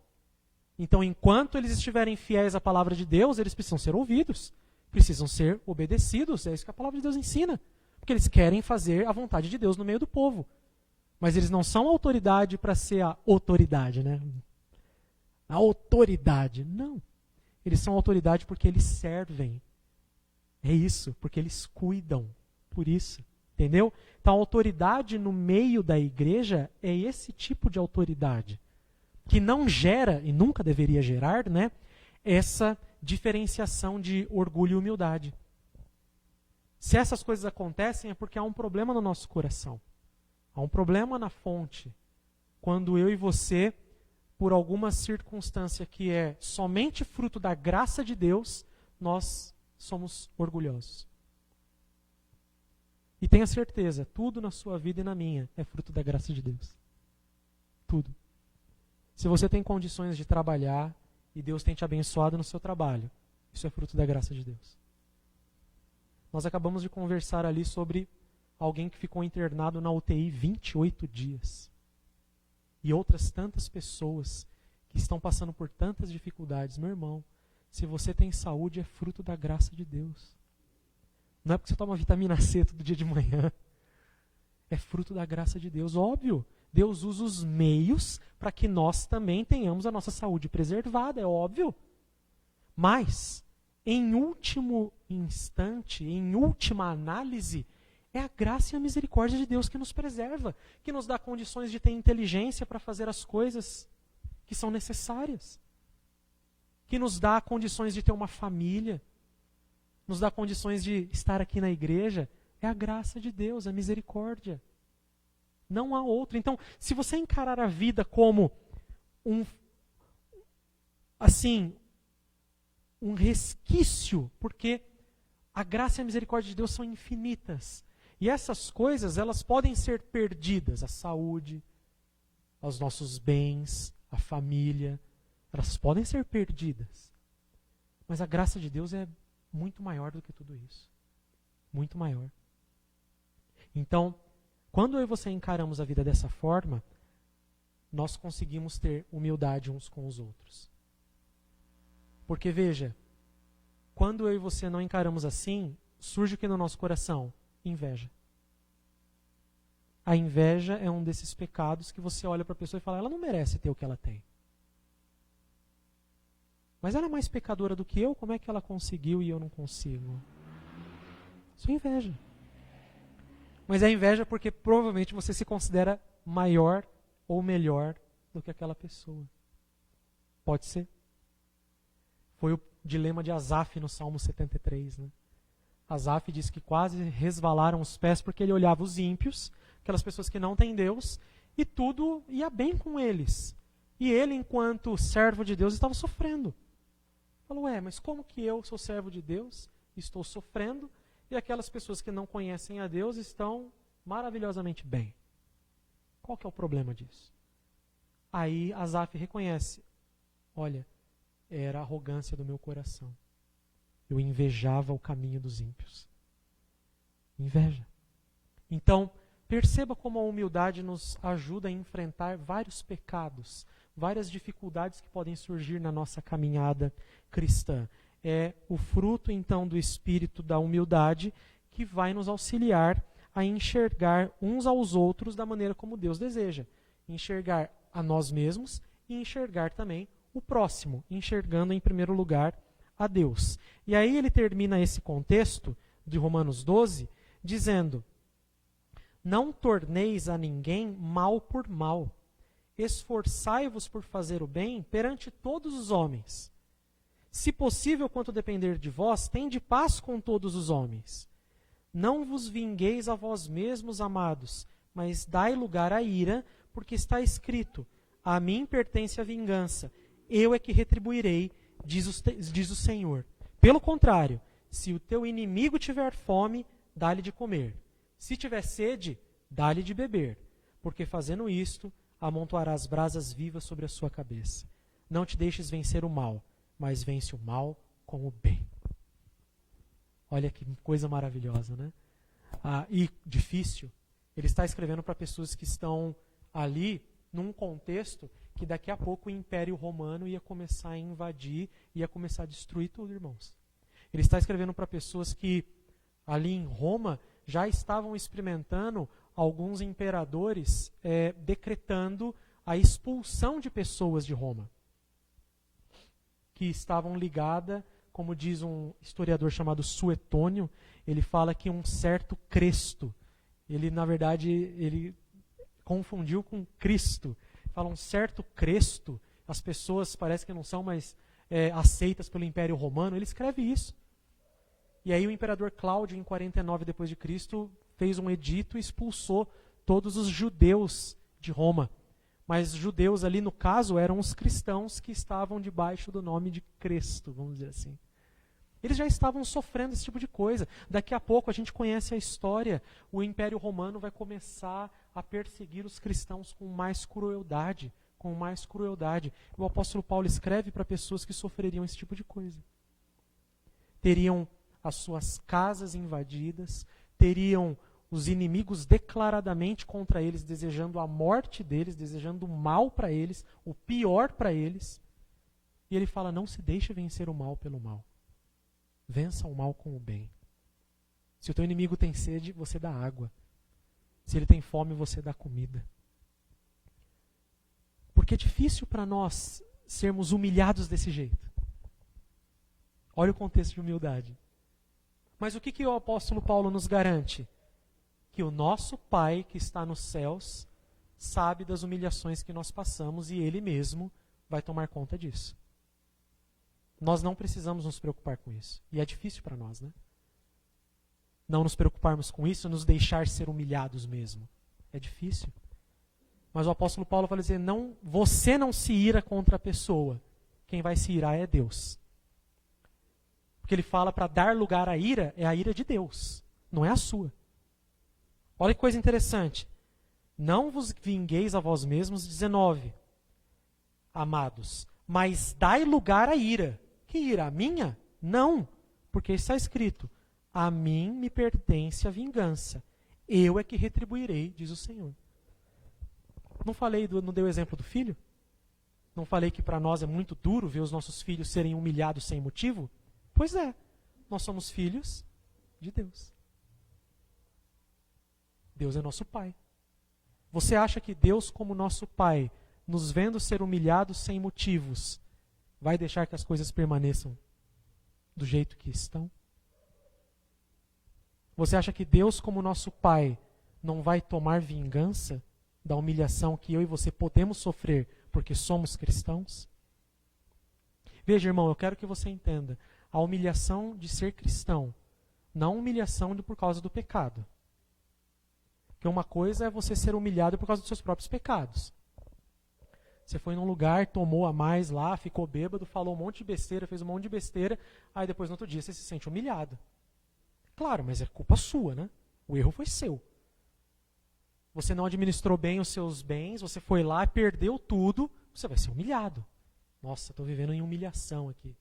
Então, enquanto eles estiverem fiéis à palavra de Deus, eles precisam ser ouvidos, precisam ser obedecidos. É isso que a palavra de Deus ensina. Porque eles querem fazer a vontade de Deus no meio do povo. Mas eles não são autoridade para ser a autoridade, né? A autoridade. Não. Eles são autoridade porque eles servem. É isso, porque eles cuidam. Por isso. Entendeu? Então a autoridade no meio da igreja é esse tipo de autoridade. Que não gera, e nunca deveria gerar, né? Essa diferenciação de orgulho e humildade. Se essas coisas acontecem é porque há um problema no nosso coração. Há um problema na fonte. Quando eu e você, por alguma circunstância que é somente fruto da graça de Deus, nós somos orgulhosos. E tenha certeza, tudo na sua vida e na minha é fruto da graça de Deus. Tudo. Se você tem condições de trabalhar e Deus tem te abençoado no seu trabalho, isso é fruto da graça de Deus. Nós acabamos de conversar ali sobre alguém que ficou internado na UTI 28 dias. E outras tantas pessoas que estão passando por tantas dificuldades. Meu irmão, se você tem saúde, é fruto da graça de Deus. Não é porque você toma vitamina C todo dia de manhã. É fruto da graça de Deus. Óbvio, Deus usa os meios para que nós também tenhamos a nossa saúde preservada, é óbvio. Mas, em último instante, em última análise, é a graça e a misericórdia de Deus que nos preserva, que nos dá condições de ter inteligência para fazer as coisas que são necessárias, que nos dá condições de ter uma família, nos dá condições de estar aqui na igreja. É a graça de Deus, a misericórdia. Não há outra. Então, se você encarar a vida como um resquício, porque a graça e a misericórdia de Deus são infinitas. E essas coisas, elas podem ser perdidas. A saúde, os nossos bens, a família, elas podem ser perdidas. Mas a graça de Deus é muito maior do que tudo isso. Muito maior. Então, quando eu e você encaramos a vida dessa forma, nós conseguimos ter humildade uns com os outros. Porque veja, quando eu e você não encaramos assim, surge o que no nosso coração? Inveja. A inveja é um desses pecados que você olha para a pessoa e fala, ela não merece ter o que ela tem. Mas ela é mais pecadora do que eu, como é que ela conseguiu e eu não consigo? Isso é inveja. Mas é inveja porque provavelmente você se considera maior ou melhor do que aquela pessoa. Pode ser. Foi o dilema de Asaf no Salmo 73. Né? Asaf diz que quase resvalaram os pés porque ele olhava os ímpios, aquelas pessoas que não têm Deus, e tudo ia bem com eles. E ele, enquanto servo de Deus, estava sofrendo. Falou, mas como que eu sou servo de Deus, estou sofrendo, e aquelas pessoas que não conhecem a Deus estão maravilhosamente bem? Qual que é o problema disso? Aí Asaf reconhece, olha, era a arrogância do meu coração. Eu invejava o caminho dos ímpios. Inveja. Então, perceba como a humildade nos ajuda a enfrentar vários pecados, várias dificuldades que podem surgir na nossa caminhada cristã. É o fruto, então, do espírito da humildade que vai nos auxiliar a enxergar uns aos outros da maneira como Deus deseja. Enxergar a nós mesmos e enxergar também o próximo, enxergando em primeiro lugar a Deus. E aí ele termina esse contexto de Romanos 12 dizendo: não torneis a ninguém mal por mal. Esforçai-vos por fazer o bem perante todos os homens. Se possível, quanto depender de vós, tende paz com todos os homens. Não vos vingueis a vós mesmos, amados, mas dai lugar à ira, porque está escrito: a mim pertence a vingança, eu é que retribuirei, diz o Senhor. Pelo contrário, se o teu inimigo tiver fome, dá-lhe de comer. Se tiver sede, dá-lhe de beber, porque fazendo isto, amontoarás brasas vivas sobre a sua cabeça. Não te deixes vencer o mal, mas vence o mal com o bem. Olha que coisa maravilhosa, né? E difícil. Ele está escrevendo para pessoas que estão ali num contexto que daqui a pouco o Império Romano ia começar a invadir, ia começar a destruir tudo, irmãos. Ele está escrevendo para pessoas que ali em Roma já estavam experimentando alguns imperadores decretando a expulsão de pessoas de Roma, que estavam ligadas, como diz um historiador chamado Suetônio, ele fala que um certo Cresto, ele na verdade ele confundiu com Cristo, fala um certo Cresto, as pessoas parece que não são mais aceitas pelo Império Romano, ele escreve isso. E aí o imperador Cláudio, em 49 depois de Cristo, fez um edito e expulsou todos os judeus de Roma. Mas judeus ali, no caso, eram os cristãos que estavam debaixo do nome de Cristo, vamos dizer assim. Eles já estavam sofrendo esse tipo de coisa. Daqui a pouco a gente conhece a história. O Império Romano vai começar a perseguir os cristãos com mais crueldade. Com mais crueldade. O apóstolo Paulo escreve para pessoas que sofreriam esse tipo de coisa. Teriam as suas casas invadidas, teriam os inimigos declaradamente contra eles, desejando a morte deles, desejando o mal para eles, o pior para eles. E ele fala, não se deixe vencer o mal pelo mal. Vença o mal com o bem. Se o teu inimigo tem sede, você dá água. Se ele tem fome, você dá comida. Porque é difícil para nós sermos humilhados desse jeito. Olha o contexto de humildade. Mas o que o apóstolo Paulo nos garante? Que o nosso Pai que está nos céus sabe das humilhações que nós passamos e Ele mesmo vai tomar conta disso. Nós não precisamos nos preocupar com isso. E é difícil para nós, né? Não nos preocuparmos com isso, nos deixar ser humilhados mesmo. É difícil. Mas o apóstolo Paulo vai dizer, não, você não se ira contra a pessoa. Quem vai se irar é Deus. Porque ele fala para dar lugar à ira, é a ira de Deus, não é a sua. Olha que coisa interessante. Não vos vingueis a vós mesmos, 19. Amados, mas dai lugar à ira. Que ira? A minha? Não, porque está escrito, a mim me pertence a vingança. Eu é que retribuirei, diz o Senhor. Não dei o exemplo do filho? Não falei que para nós é muito duro ver os nossos filhos serem humilhados sem motivo? Pois é, nós somos filhos de Deus. Deus é nosso Pai. Você acha que Deus, como nosso Pai, nos vendo ser humilhados sem motivos, vai deixar que as coisas permaneçam do jeito que estão? Você acha que Deus, como nosso Pai, não vai tomar vingança da humilhação que eu e você podemos sofrer porque somos cristãos? Veja, irmão, eu quero que você entenda. A humilhação de ser cristão, não a humilhação por causa do pecado. Porque uma coisa é você ser humilhado por causa dos seus próprios pecados. Você foi num lugar, tomou a mais lá, ficou bêbado, falou um monte de besteira, fez um monte de besteira, aí depois no outro dia você se sente humilhado. Claro, mas é culpa sua, né? O erro foi seu. Você não administrou bem os seus bens, você foi lá, perdeu tudo, você vai ser humilhado. Nossa, estou vivendo em humilhação aqui.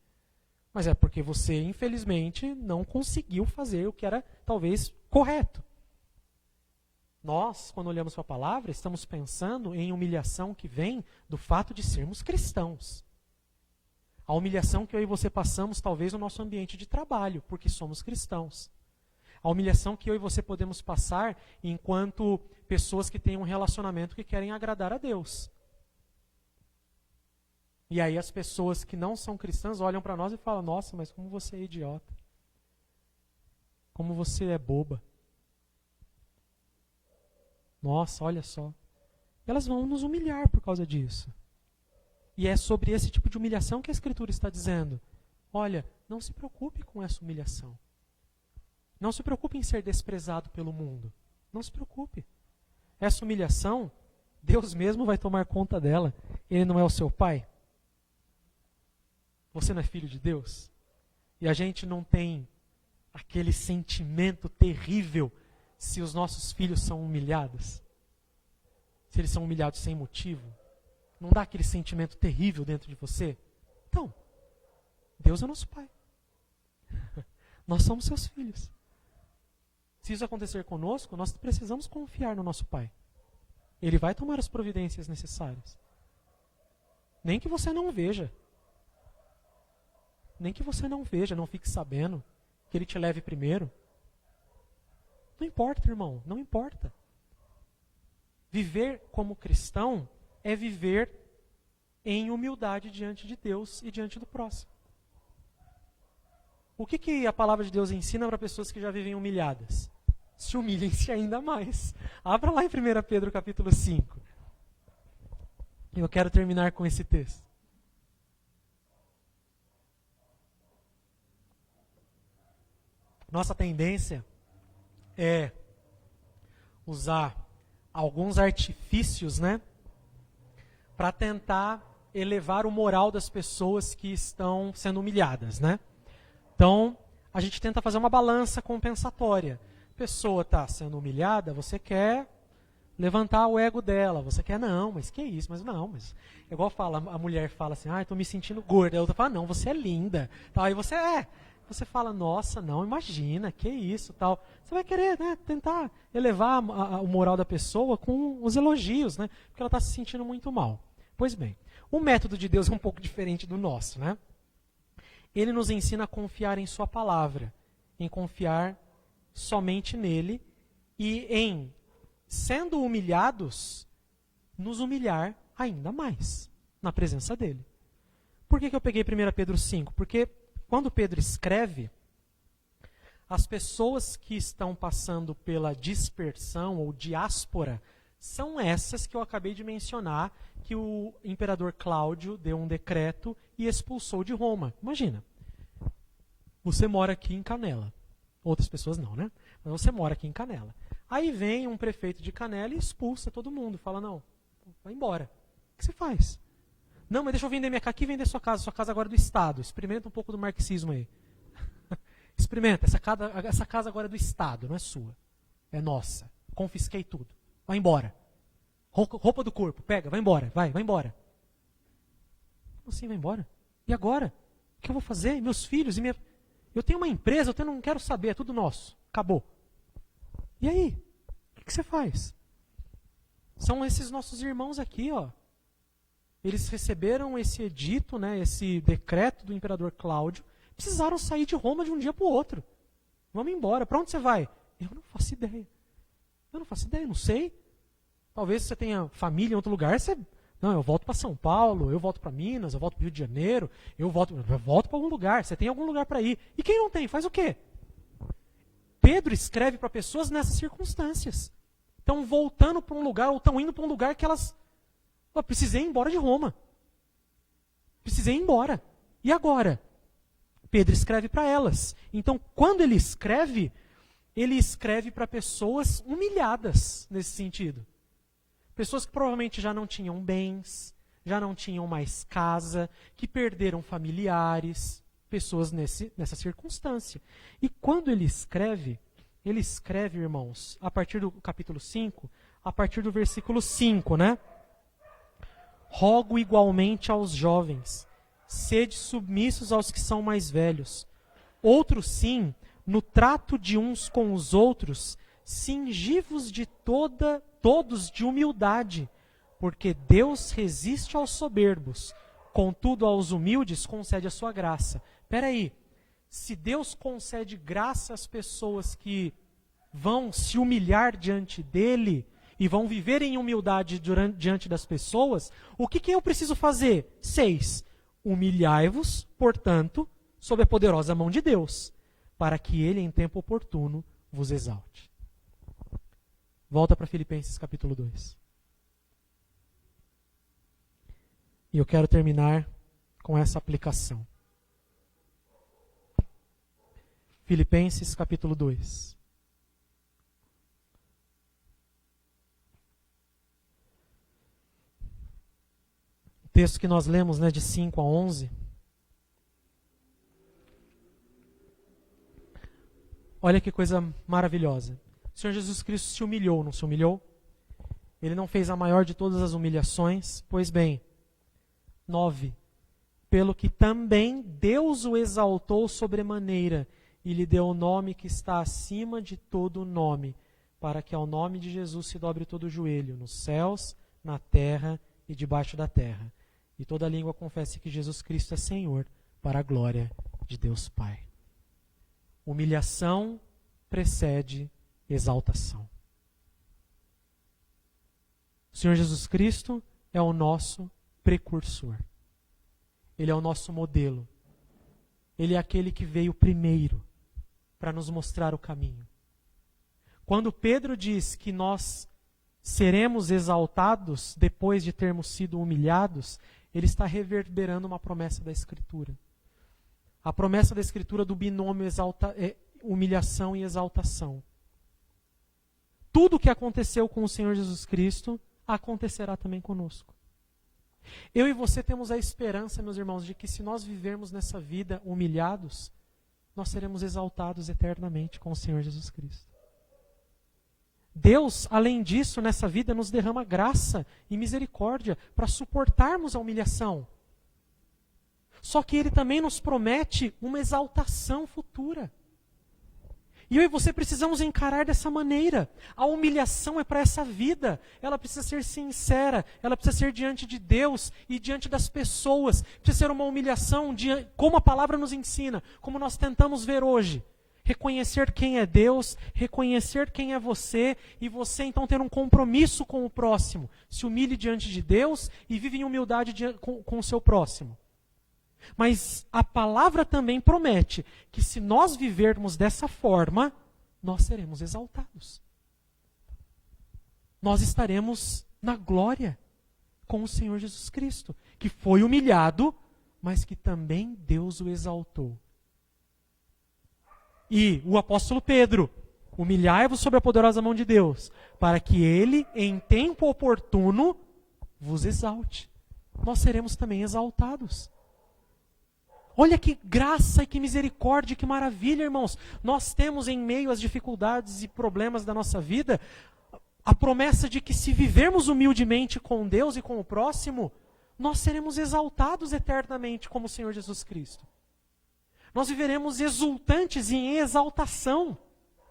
Mas é porque você, infelizmente, não conseguiu fazer o que era, talvez, correto. Nós, quando olhamos para a palavra, estamos pensando em humilhação que vem do fato de sermos cristãos. A humilhação que eu e você passamos, talvez, no nosso ambiente de trabalho, porque somos cristãos. A humilhação que eu e você podemos passar enquanto pessoas que têm um relacionamento que querem agradar a Deus. E aí as pessoas que não são cristãs olham para nós e falam, nossa, mas como você é idiota. Como você é boba. Nossa, olha só. Elas vão nos humilhar por causa disso. E é sobre esse tipo de humilhação que a Escritura está dizendo. Olha, não se preocupe com essa humilhação. Não se preocupe em ser desprezado pelo mundo. Não se preocupe. Essa humilhação, Deus mesmo vai tomar conta dela. Ele não é o seu pai? Você não é filho de Deus? E a gente não tem aquele sentimento terrível se os nossos filhos são humilhados? Se eles são humilhados sem motivo? Não dá aquele sentimento terrível dentro de você? Então, Deus é nosso pai. Nós somos seus filhos. Se isso acontecer conosco, nós precisamos confiar no nosso pai. Ele vai tomar as providências necessárias. Nem que você não veja. Nem que você não veja, não fique sabendo, que ele te leve primeiro. Não importa, irmão, não importa. Viver como cristão é viver em humildade diante de Deus e diante do próximo. O que a palavra de Deus ensina para pessoas que já vivem humilhadas? Se humilhem-se ainda mais. Abra lá em 1 Pedro capítulo 5. Eu quero terminar com esse texto. Nossa tendência é usar alguns artifícios, né, para tentar elevar o moral das pessoas que estão sendo humilhadas, né? Então, a gente tenta fazer uma balança compensatória. A pessoa está sendo humilhada, você quer levantar o ego dela, você quer, não, mas que isso, mas não, mas... É igual fala, a mulher fala assim, estou me sentindo gorda, a outra fala, não, você é linda, tal, aí você fala, nossa, não, imagina, que isso, tal. Você vai querer, né, tentar elevar o moral da pessoa com os elogios, né, porque ela está se sentindo muito mal. Pois bem, o método de Deus é um pouco diferente do nosso, né? Ele nos ensina a confiar em sua palavra, em confiar somente nele e em, sendo humilhados, nos humilhar ainda mais na presença dele. Por que eu peguei 1 Pedro 5? Porque quando Pedro escreve, as pessoas que estão passando pela dispersão ou diáspora são essas que eu acabei de mencionar, que o imperador Cláudio deu um decreto e expulsou de Roma. Imagina, você mora aqui em Canela. Outras pessoas não, né? Mas você mora aqui em Canela. Aí vem um prefeito de Canela e expulsa todo mundo. Fala, não, vai embora. O que você faz? Não, mas deixa eu vender minha casa aqui e vender sua casa. Sua casa agora é do Estado. Experimenta um pouco do marxismo aí. Experimenta. Essa casa agora é do Estado, não é sua. É nossa. Confisquei tudo. Vai embora. Roupa do corpo, pega, vai embora. Vai embora. Como assim, vai embora? E agora? O que eu vou fazer? Meus filhos e minha... Eu tenho uma empresa, eu não quero saber, é tudo nosso. Acabou. E aí? O que você faz? São esses nossos irmãos aqui, ó. Eles receberam esse edito, né, esse decreto do imperador Cláudio, precisaram sair de Roma de um dia para o outro. Vamos embora. Para onde você vai? Eu não faço ideia. Não sei. Talvez você tenha família em outro lugar, não, eu volto para São Paulo, eu volto para Minas, eu volto para o Rio de Janeiro, eu volto para algum lugar. Você tem algum lugar para ir. E quem não tem, faz o quê? Pedro escreve para pessoas nessas circunstâncias. Estão voltando para um lugar, ou estão indo para um lugar que elas... precisei ir embora de Roma. Precisei ir embora. E agora? Pedro escreve para elas. Então, quando ele escreve para pessoas humilhadas nesse sentido. Pessoas que provavelmente já não tinham bens, já não tinham mais casa, que perderam familiares, pessoas nessa circunstância. E quando ele escreve, irmãos, a partir do capítulo 5, a partir do versículo 5, né? Rogo igualmente aos jovens, sede submissos aos que são mais velhos. Outros sim, no trato de uns com os outros, cingivos de todos de humildade, porque Deus resiste aos soberbos, contudo aos humildes concede a sua graça. Espera aí, se Deus concede graça às pessoas que vão se humilhar diante dele e vão viver em humildade diante das pessoas, o que eu preciso fazer? 6. Humilhai-vos, portanto, sob a poderosa mão de Deus, para que ele em tempo oportuno vos exalte. Volta para Filipenses capítulo 2. E eu quero terminar com essa aplicação. Filipenses capítulo 2. O texto que nós lemos, né, de 5 a 11. Olha que coisa maravilhosa. O Senhor Jesus Cristo se humilhou, não se humilhou? Ele não fez a maior de todas as humilhações? Pois bem, 9. Pelo que também Deus o exaltou sobremaneira e lhe deu o nome que está acima de todo nome, para que ao nome de Jesus se dobre todo o joelho, nos céus, na terra e debaixo da terra. E toda língua confesse que Jesus Cristo é Senhor, para a glória de Deus Pai. Humilhação precede exaltação. O Senhor Jesus Cristo é o nosso precursor. Ele é o nosso modelo. Ele é aquele que veio primeiro para nos mostrar o caminho. Quando Pedro diz que nós seremos exaltados depois de termos sido humilhados, ele está reverberando uma promessa da Escritura. A promessa da Escritura do binômio humilhação e exaltação. Tudo o que aconteceu com o Senhor Jesus Cristo acontecerá também conosco. Eu e você temos a esperança, meus irmãos, de que se nós vivermos nessa vida humilhados, nós seremos exaltados eternamente com o Senhor Jesus Cristo. Deus, além disso, nessa vida nos derrama graça e misericórdia para suportarmos a humilhação. Só que Ele também nos promete uma exaltação futura. E eu e você precisamos encarar dessa maneira. A humilhação é para essa vida. Ela precisa ser sincera. Ela precisa ser diante de Deus e diante das pessoas. Precisa ser uma humilhação como a palavra nos ensina. Como nós tentamos ver hoje. Reconhecer quem é Deus, reconhecer quem é você. E você então ter um compromisso com o próximo. Se humilhe diante de Deus e vive em humildade com o seu próximo. Mas a palavra também promete que se nós vivermos dessa forma, nós seremos exaltados. Nós estaremos na glória com o Senhor Jesus Cristo, que foi humilhado, mas que também Deus o exaltou. E o apóstolo Pedro, humilhai-vos sob a poderosa mão de Deus, para que Ele, em tempo oportuno, vos exalte. Nós seremos também exaltados. Olha que graça e que misericórdia, que maravilha, irmãos. Nós temos em meio às dificuldades e problemas da nossa vida, a promessa de que se vivermos humildemente com Deus e com o próximo, nós seremos exaltados eternamente como o Senhor Jesus Cristo. Nós viveremos exultantes em exaltação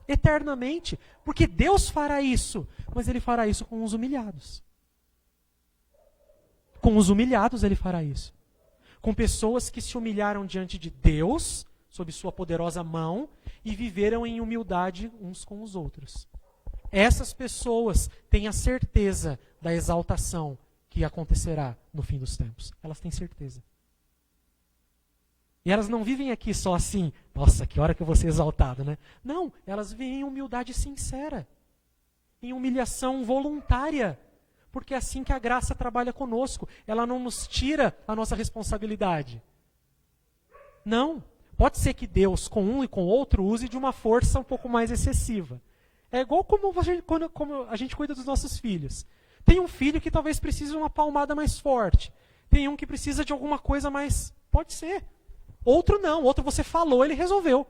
eternamente, porque Deus fará isso, mas Ele fará isso com os humilhados. Com os humilhados Ele fará isso. Com pessoas que se humilharam diante de Deus, sob sua poderosa mão, e viveram em humildade uns com os outros. Essas pessoas têm a certeza da exaltação que acontecerá no fim dos tempos. Elas têm certeza. E elas não vivem aqui só assim, nossa, que hora que eu vou ser exaltado, né? Não, elas vivem em humildade sincera, em humilhação voluntária. Porque é assim que a graça trabalha conosco. Ela não nos tira a nossa responsabilidade. Não. Pode ser que Deus, com um e com o outro, use de uma força um pouco mais excessiva. É igual como a gente cuida dos nossos filhos. Tem um filho que talvez precise de uma palmada mais forte. Tem um que precisa de alguma coisa mais... Pode ser. Outro não. Outro você falou, ele resolveu.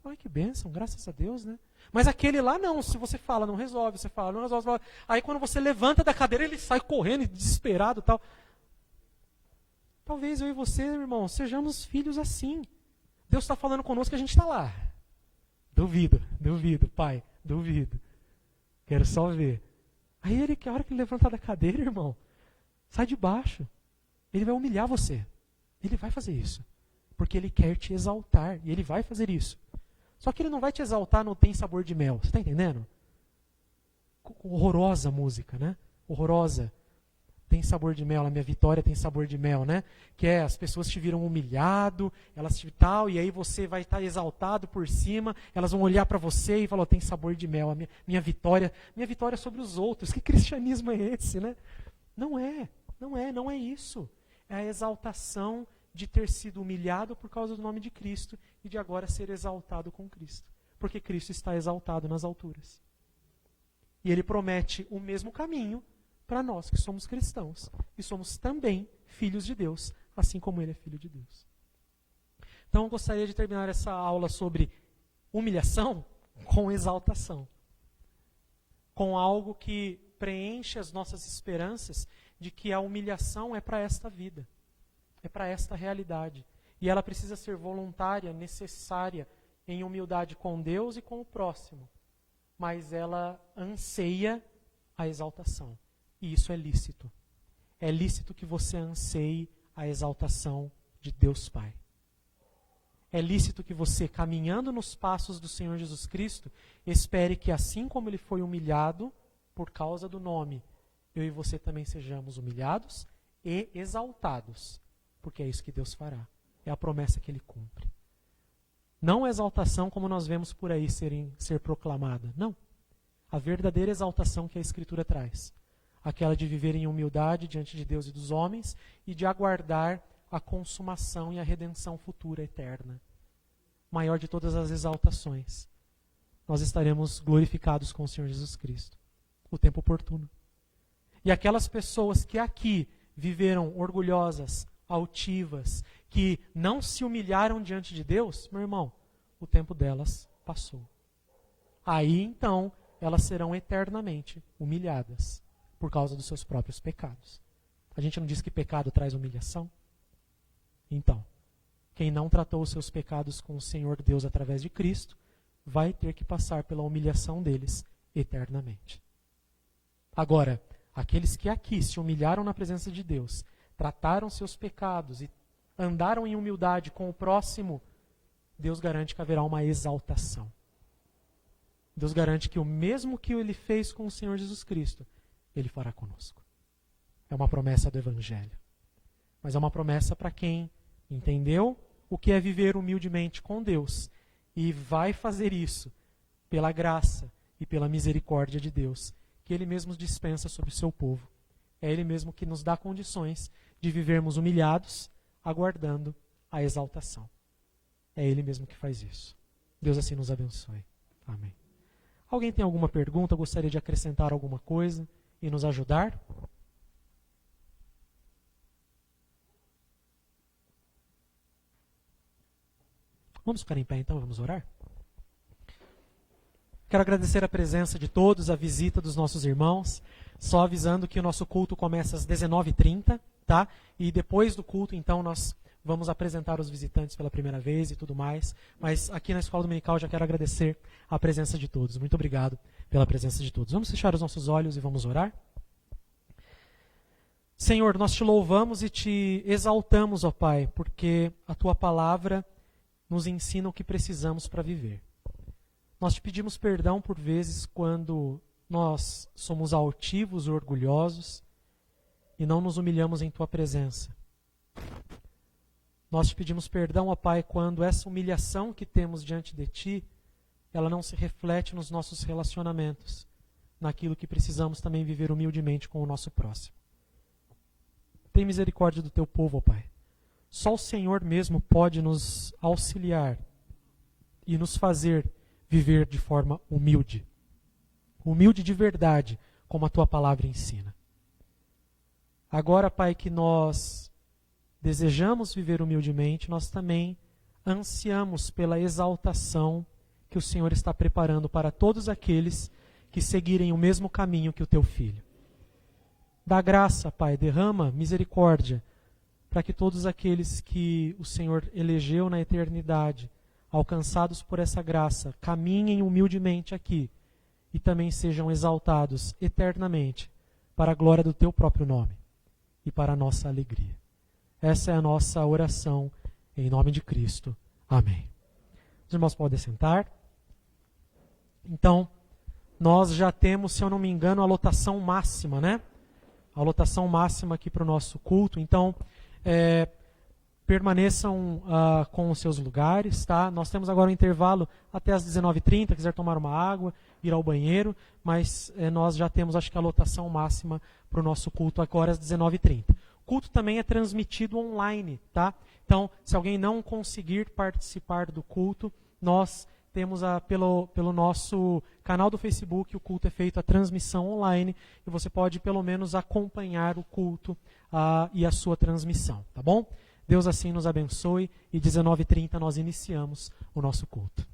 Ai, que bênção, graças a Deus, né? Mas aquele lá não, se você fala, não resolve, você fala, não resolve, fala. Aí quando você levanta da cadeira, ele sai correndo, desesperado e tal. Talvez eu e você, irmão, sejamos filhos assim. Deus está falando conosco que a gente está lá. Duvido, pai, duvido. Quero só ver. Aí ele, a hora que ele levantar da cadeira, irmão, sai de baixo. Ele vai humilhar você. Ele vai fazer isso. Porque ele quer te exaltar, e ele vai fazer isso. Só que ele não vai te exaltar no Tem Sabor de Mel. Você está entendendo? Horrorosa música, né? Horrorosa. Tem sabor de mel, a minha vitória tem sabor de mel, né? Que é, as pessoas te viram humilhado, elas te tal, e aí você vai estar exaltado por cima, elas vão olhar para você e falar, tem sabor de mel, a minha vitória é sobre os outros. Que cristianismo é esse, né? Não é isso. É a exaltação de ter sido humilhado por causa do nome de Cristo e de agora ser exaltado com Cristo. Porque Cristo está exaltado nas alturas. E Ele promete o mesmo caminho para nós que somos cristãos. E somos também filhos de Deus, assim como Ele é filho de Deus. Então eu gostaria de terminar essa aula sobre humilhação com exaltação. Com algo que preenche as nossas esperanças de que a humilhação é para esta vida. É para esta realidade. E ela precisa ser voluntária, necessária, em humildade com Deus e com o próximo. Mas ela anseia a exaltação. E isso é lícito. É lícito que você anseie a exaltação de Deus Pai. é lícito que você, caminhando nos passos do Senhor Jesus Cristo, espere que assim como ele foi humilhado por causa do nome, eu e você também sejamos humilhados e exaltados, porque é isso que Deus fará. É a promessa que ele cumpre. Não a exaltação como nós vemos por aí ser proclamada. Não. A verdadeira exaltação que a Escritura traz. Aquela de viver em humildade diante de Deus e dos homens e de aguardar a consumação e a redenção futura eterna. Maior de todas as exaltações. Nós estaremos glorificados com o Senhor Jesus Cristo. O tempo oportuno. E aquelas pessoas que aqui viveram orgulhosas, altivas, que não se humilharam diante de Deus, meu irmão, o tempo delas passou. Aí então elas serão eternamente humilhadas por causa dos seus próprios pecados. A gente não diz que pecado traz humilhação? Então, quem não tratou os seus pecados com o Senhor Deus através de Cristo, vai ter que passar pela humilhação deles eternamente. Agora, aqueles que aqui se humilharam na presença de Deus, trataram seus pecados e andaram em humildade com o próximo, Deus garante que haverá uma exaltação. Deus garante que o mesmo que ele fez com o Senhor Jesus Cristo, ele fará conosco. É uma promessa do Evangelho. Mas é uma promessa para quem entendeu o que é viver humildemente com Deus e vai fazer isso pela graça e pela misericórdia de Deus, que ele mesmo dispensa sobre o seu povo. É ele mesmo que nos dá condições de vivermos humilhados, aguardando a exaltação. É ele mesmo que faz isso. Deus assim nos abençoe. Amém. Alguém tem alguma pergunta? Gostaria de acrescentar alguma coisa e nos ajudar? Vamos ficar em pé então, vamos orar? Quero agradecer a presença de todos, a visita dos nossos irmãos. Só avisando que o nosso culto começa às 19h30, tá? E depois do culto, então, nós vamos apresentar os visitantes pela primeira vez e tudo mais. Mas aqui na Escola Dominical já quero agradecer a presença de todos. Muito obrigado pela presença de todos. Vamos fechar os nossos olhos e vamos orar? Senhor, nós te louvamos e te exaltamos, ó Pai, porque a tua palavra nos ensina o que precisamos para viver. Nós te pedimos perdão por vezes quando nós somos altivos ou orgulhosos e não nos humilhamos em tua presença. Nós te pedimos perdão, ó Pai, quando essa humilhação que temos diante de ti, ela não se reflete nos nossos relacionamentos, naquilo que precisamos também viver humildemente com o nosso próximo. Tem misericórdia do teu povo, ó Pai. Só o Senhor mesmo pode nos auxiliar e nos fazer viver de forma humilde. Humilde de verdade, como a tua palavra ensina. Agora, Pai, que nós desejamos viver humildemente, nós também ansiamos pela exaltação que o Senhor está preparando para todos aqueles que seguirem o mesmo caminho que o teu Filho. Dá graça, Pai, derrama misericórdia, para que todos aqueles que o Senhor elegeu na eternidade, alcançados por essa graça, caminhem humildemente aqui e também sejam exaltados eternamente para a glória do teu próprio nome e para a nossa alegria. Essa é a nossa oração em nome de Cristo. Amém. Os irmãos podem sentar. Então, nós já temos, se eu não me engano, a lotação máxima, né? A lotação máxima aqui para o nosso culto. Então, permaneçam com os seus lugares, tá? Nós temos agora um intervalo até às 19h30, quiser tomar uma água, ir ao banheiro, mas nós já temos, acho que a lotação máxima para o nosso culto agora às 19h30. O culto também é transmitido online, tá? Então, se alguém não conseguir participar do culto, nós temos pelo nosso canal do Facebook, o culto é feito a transmissão online, e você pode pelo menos acompanhar o culto e a sua transmissão, tá bom? Deus assim nos abençoe e 19h30 nós iniciamos o nosso culto.